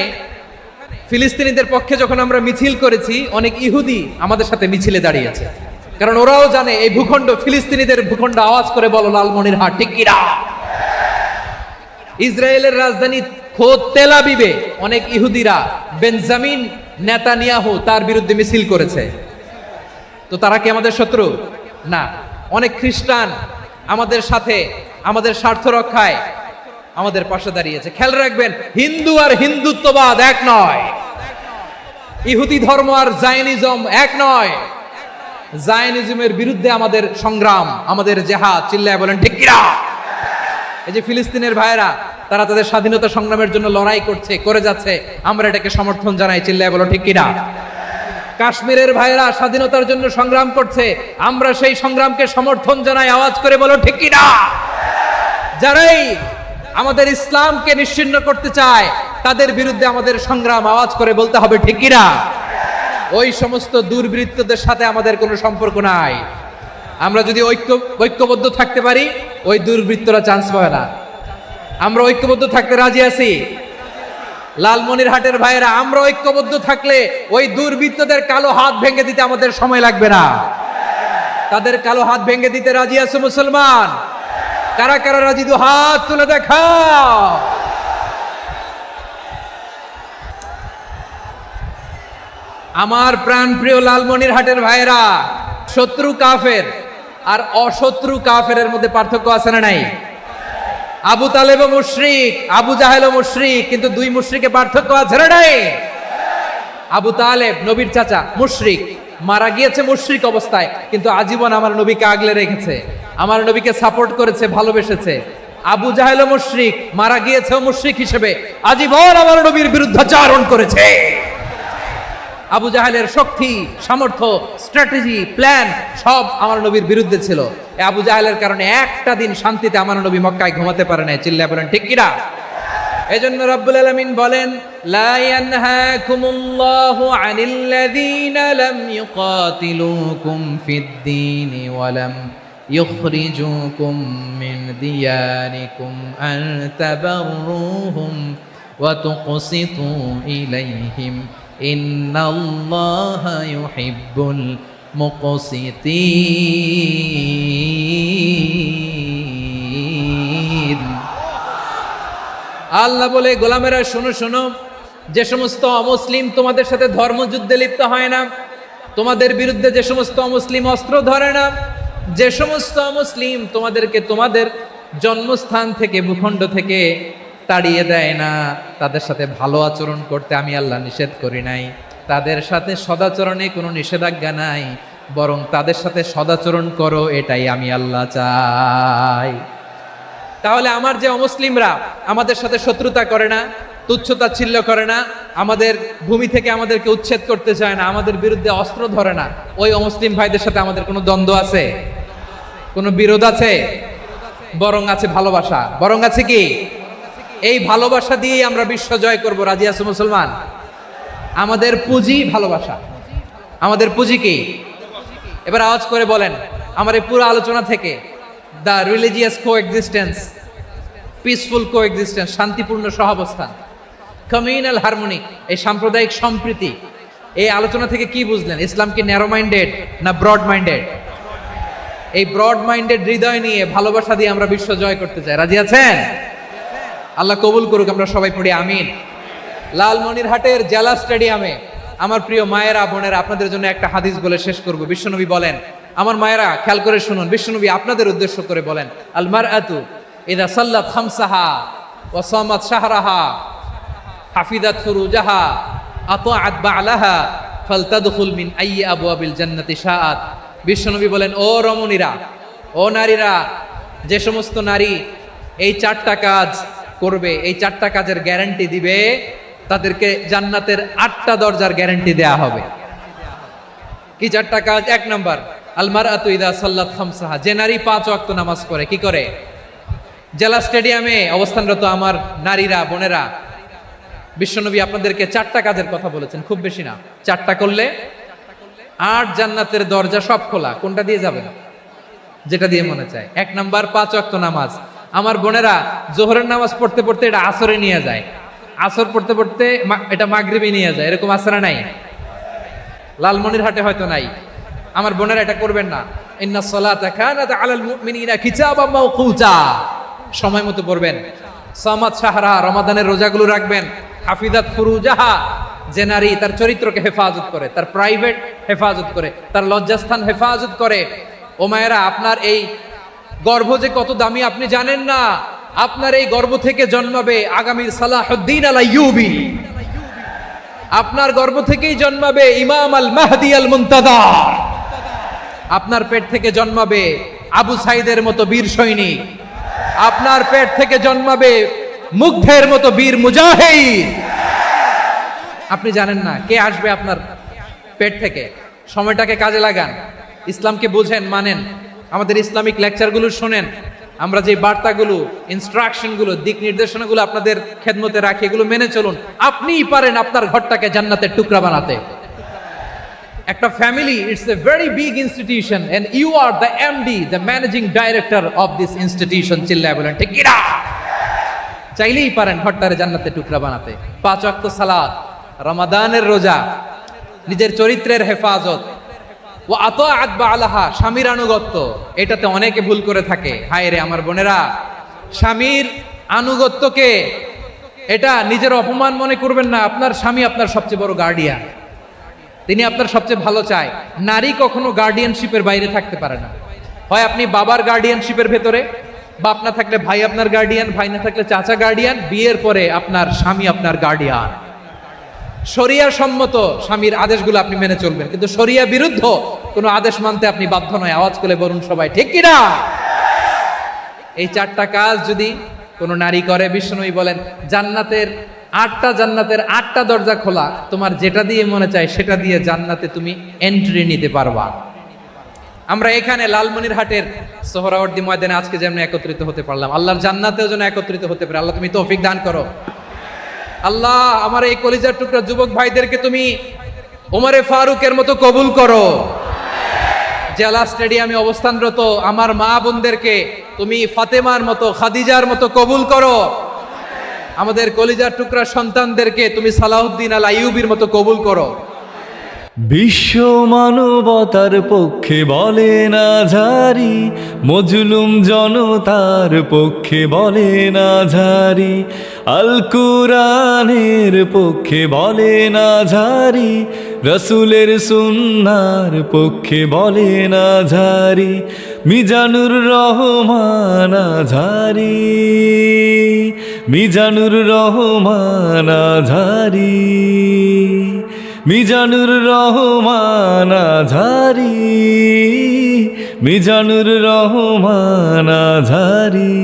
Speaker 1: ফিলিস্তিনিদের পক্ষে যখন আমরা মিছিল করেছি, অনেক ইহুদি আমাদের সাথে মিছিলে দাঁড়িয়েছে। কারণ ওরাও জানে এই ভূখণ্ড ফিলিস্তিনিদের ভূখণ্ড। আওয়াজ করে বলো লালমনিরহাট ঠিক কিনা। ইসরায়েলের রাজধানী খোদ তেল আবিবে অনেক ইহুদিরা বেঞ্জামিন নেতানিয়াহু তার বিরুদ্ধে মিছিল করেছে। তো তারা কি আমাদের শত্রু? না। অনেক খ্রিস্টান আমাদের সাথে আমাদের স্বার্থ রক্ষায় আমাদের পাশে দাঁড়িয়েছে। খেয়াল রাখবেন, হিন্দু আর হিন্দুত্ববাদ এক নয়, ইহুদি ধর্ম আর জায়নিজম এক নয়। জায়নিজমের বিরুদ্ধে আমাদের সংগ্রাম, আমাদের জিহাদ। চিল্লায় বলেন ঠিক কিনা। এই যে ফিলিস্তিনের ভাইরা, তারা তাদের স্বাধীনতা সংগ্রামের জন্য লড়াই করছে, করে যাচ্ছে, আমরা এটাকে সমর্থন জানাই। চিল্লায় বলো ঠিক কিনা। কাশ্মীরের ভাইরা স্বাধীনতার জন্য সংগ্রাম করছে, আমরা সেই সংগ্রামকে সমর্থন জানাই। আওয়াজ করে বলো ঠিক কিনা। যারাই আমাদের ইসলামকে নিশ্চিহ্ন করতে চায়, তাদের বিরুদ্ধে আমাদের সংগ্রাম। আওয়াজ করে বলতে হবে ঠিক কিনা। ওই সমস্ত দুর্বৃত্তদের সাথে আমাদের কোনো সম্পর্ক নাই। আমরা যদি ঐক্যবদ্ধ থাকতে পারি, ওই দুর্বৃত্তরা চান্স পাবে না। আমরা ঐক্যবদ্ধ থাকতে রাজি আছি। লালমনিরহাটের ভাইয়েরা, আমরা ঐক্যবদ্ধ থাকলে ওই দুর্বৃত্তদের কালো হাত ভেঙে দিতে আমাদের সময় লাগবে না। তাদের কালো হাত ভেঙে দিতে রাজি আছে মুসলমান? কারা কারা রাজি? দু হাত তুলে দেখাও। আমার প্রাণ প্রিয় লালমনিরহাটের ভাইয়েরা, শত্রু কাফের আর অশত্রু কাফেরের মধ্যে পার্থক্য আছে না নাই? আবু তালেব মুশরিক, আবু জাহেল মুশরিক, কিন্তু দুই মুশরিকে পার্থক্য আছে না নাই? আবু তালেব নবীর চাচা, মুশরিক, মারা গিয়েছে মুশরিক অবস্থায়, কিন্তু আজীবন আমার নবীকে আগলে রেখেছে, আমার নবীকে সাপোর্ট করেছে, ভালোবেসেছে। আবু জাহেল মুশরিক, মারা গিয়েছে মুশরিক হিসেবে, আজীবন আমার নবীর বিরুদ্ধাচারণ করেছে। আবু জাহেলের শক্তি, সামর্থ্য, স্ট্র্যাটেজি, প্ল্যান সব আমার নবীর বিরুদ্ধে ছিল। এই আবু জাহেলের কারণে একটা দিন শান্তিতে আমার নবী মক্কায় ঘুমাতে পারে নাই। চিল্লায় বলেন ঠিক কিনা? এজন্য রব্বুল আলামিন বলেন, লা ইয়ানহাকুমুল্লাহু আনিল্লাযীনা লাম ইউকাতিলুকুম ফিদ-দীনি ওয়া লাম ইখরিজুকুম মিন দিয়ারিকুম আন তাবাররুহুম ওয়া তুকসিতু ইলাইহিম ইন্নাল্লাহা ইউহিব্বুল মুকসিতিন। আল্লাহ বলে, গোলামেরা শোনো শোনো, যে সমস্ত অমুসলিম তোমাদের সাথে ধর্মযুদ্ধে লিপ্ত হয় না, তোমাদের বিরুদ্ধে যে সমস্ত অমুসলিম অস্ত্র ধরে না, যে সমস্ত অমুসলিম তোমাদেরকে তোমাদের জন্মস্থান থেকে, ভূখণ্ড থেকে তাড়িয়ে দেয় না, তাদের সাথে ভালো আচরণ করতে আমি আল্লাহ নিষেধ করি নাই। তাদের সাথে সদাচরণে কোনো নিষেধাজ্ঞা নাই, বরং তাদের সাথে সদাচরণ করো, এটাই আমি আল্লাহ চাই। তাহলে আমার যে অমুসলিমরা আমাদের সাথে শত্রুতা করে না, তুচ্ছতাচ্ছিল্য করে না, আমাদের ভূমি থেকে আমাদেরকে উচ্ছেদ করতে চায় না, আমাদের বিরুদ্ধে অস্ত্র ধরে না, ওই অমুসলিম ভাইদের সাথে আমাদের কোনো দ্বন্দ্ব আছে? কোনো বিরোধ আছে? বরং আছে ভালোবাসা। বরং আছে কি? এই ভালোবাসা দিয়েই আমরা বিশ্ব জয় করব। রাজি আছো মুসলমান? আমাদের পুঁজি ভালোবাসা। আমাদের পুঁজি কি? এবার আওয়াজ করে বলেন আমার এই পুরো আলোচনা থেকে, the religious coexistence, peaceful coexistence, শান্তিপূর্ণ সহাবস্থান, কমিউনাল হারমোনি, এই সাম্প্রদায়িক সম্প্রীতি, এই আলোচনা থেকে কি বুঝলেন? ইসলাম কি ন্যারো মাইন্ডেড না ব্রড মাইন্ডেড? এই ব্রড মাইন্ডেড হৃদয় নিয়ে, ভালোবাসা দিয়ে আমরা বিশ্ব জয় করতে চাই। রাজি আছেন? আল্লাহ কবুল করুক, আমরা সবাই পড়ি আমিন। লালমনিরহাটের জেলা স্টেডিয়ামে আমার প্রিয় মায়েরা, বোনেরা, আপনাদের জন্য একটা হাদিস বলে শেষ করব। বিশ্বনবী বলেন, আমার মায়েরা খেয়াল করে শুনুন, বিশ্বনবী আপনাদের উদ্দেশ্য করে বলেন, আল মারআতু ইযা সাল্লাত খামসাহা ওয়া সামাত শাহরাহা হাফিজাত ফুরুজাহা আতাআত বা'লাহা ফালতাদখুল মিন আইয়ি আবওয়াবিল জান্নাতি শাআত। বিশ্বনবী বলেন, ও রমণীরা, ও নারীরা, যে সমস্ত নারী এই চারটা কাজ করবে, এই চারটা কাজের গ্যারান্টি দিবে, তাদেরকে জান্নাতের 8টা দরজার গ্যারান্টি দেয়া হবে। কি চারটা কাজ? 1 নাম্বার, আল মারআতু ইযা সাল্লাত খামসাহা, যে নারী 5 ওয়াক্ত নামাজ পড়ে। কি করে? জেলা স্টেডিয়ামে অবস্থানরত আমার নারীরা, বোনেরা, বিশ্বনবী আপনাদেরকে 4টা কাজের কথা বলেছেন, খুব বেশি না। 4টা করলে 8 জান্নাতের দরজা সব খোলা। কোনটা দিয়ে যাবেন? যেটা দিয়ে মনে চায়। 1 নাম্বার 5 ওয়াক্ত নামাজ। আমার বোনেরা জোহরের নামাজ পড়তে পড়তে এটা আসরে নিয়ে যায়, আসর পড়তে পড়তে এটা মাগরিবে নিয়ে যায়। এরকম আছে না নাই? লালমনিরহাটে হয়তো নাই। আমার বোনেরা এটা করবেন না। ইন্নাস সালাতা কানাত আলাল মুমিনিনা কিতাবাম মাওকুতা, সময় মতো পড়বেন। সামাত শাহরা, রমাদানের রোজাগুলো রাখবেন। হাফিজাত ফুরুজাহা, যে নারী তার চরিত্রকে হেফাজত করে, তার প্রাইভেট হেফাজত করে, তার লজ্জাস্থান হেফাজত করে। ও মায়েরা, আপনার এই গর্ভ যে কত দামি আপনি জানেন না। আপনার এই গর্ভ থেকে জন্মাবে আগামী সালাহুদ্দিন আল আইয়ুবী। আপনার গর্ভ থেকেই জন্মাবে ইমাম আল মাহদি আল মুনতাযার। আপনার পেট থেকে জন্মাবে আবু সাইদের মতো বীর সৈনিক। আপনার পেট থেকে জন্মাবে মুগ্ধের মতো বীর মুজাহিদ। আপনি জানেন না কে আসবে আপনার পেট থেকে। সময়টাকে কাজে লাগান, ইসলামকে বুঝেন, মানেন, আমাদের ইসলামিক লেকচারগুলো শোনেন। আমরা যে বার্তাগুলো, ইনস্ট্রাকশনগুলো, দিক নির্দেশনাগুলো আপনাদের খেদমতে রাখি, এগুলো মেনে চলুন। আপনিই পারেন আপনার ঘরটাকে জান্নাতের টুকরা বানাতে। একটা family, it's a very big institution and you are the MD, the managing director of this institution. চিল্লায় বলেন ঠিক কিনা? চাইলেই পারেন ঘরটারে জান্নাতের টুকরা বানাতে। 5 ওয়াক্ত সালাত, রমাদানের রোজা, নিজের চরিত্রের হেফাজত, ও আতাআত বালাহা, স্বামীর আনুগত্য। এটাতে অনেকে ভুল করে থাকে। হায় রে আমার বোনেরা, স্বামীর আনুগত্যকে এটা নিজের অপমান মনে করবেন না। আপনার স্বামী আপনার সবচেয়ে বড় গার্ডিয়ান, তিনি আপনার সবচেয়ে ভালো চায়। নারী কখনো গার্ডিয়ানশিপের বাইরে থাকতে পারে না। হয় আপনি বাবার গার্ডিয়ানশিপের ভেতরে, বা আপনার থাকলে ভাই আপনার গার্ডিয়ান, ভাই না থাকলে চাচা গার্ডিয়ান, বিয়ের পরে আপনার স্বামী আপনার গার্ডিয়ান। শরিয়া সম্মত স্বামীর আদেশগুলো আপনি মেনে চলবেন, কিন্তু শরিয়া বিরুদ্ধ কোনো আদেশ মানতে আপনি বাধ্য নয়। আওয়াজ করে বলুন সবাই, ঠিক কিনা? এই 4টা কাজ যদি কোনো নারী করে, বিষ্ণুই বলেন জান্নাতের 8টা দরজা খোলা, তোমার যেটা দিয়ে মনে চায় সেটা দিয়ে জান্নাতে তুমি এন্ট্রি নিতে পারবা। আমরা এখানে লালমনিরহাটের সোহরাওয়ার্দী ময়দানে আজকে যেমন একত্রিত হতে পারলাম, আল্লাহর জান্নাতেও যেন একত্রিত হতে পারে। আল্লাহ তুমি তৌফিক দান করো। আল্লাহ আমার এই কলিজার টুকরা যুবক ভাইদেরকে তুমি ওমরে ফারুকের মতো কবুল করো। জেলা স্টেডিয়ামে অবস্থানরত আমার মা বোনদেরকে তুমি ফাতেমার মতো, খাদিজার মতো কবুল করো। আমাদের কলিজার টুকরা সন্তানদেরকে তুমি সালাউদ্দিন আল আইয়ুবীর মতো কবুল করো।
Speaker 2: বিশ্ব মানবতার পক্ষে বলে না ঝারি, মজলুম জনতার পক্ষে বলে না ঝারি, আল কুরআনের পক্ষে বলে না ঝারি, রসুলের সুন্নার পক্ষে বলে না ঝারি, মিজানুর রহমান আঝারি, মিজানুর রহমান আঝারি, মিজানুর রহমান আঝারি, মিজানুর রহমান আঝারি।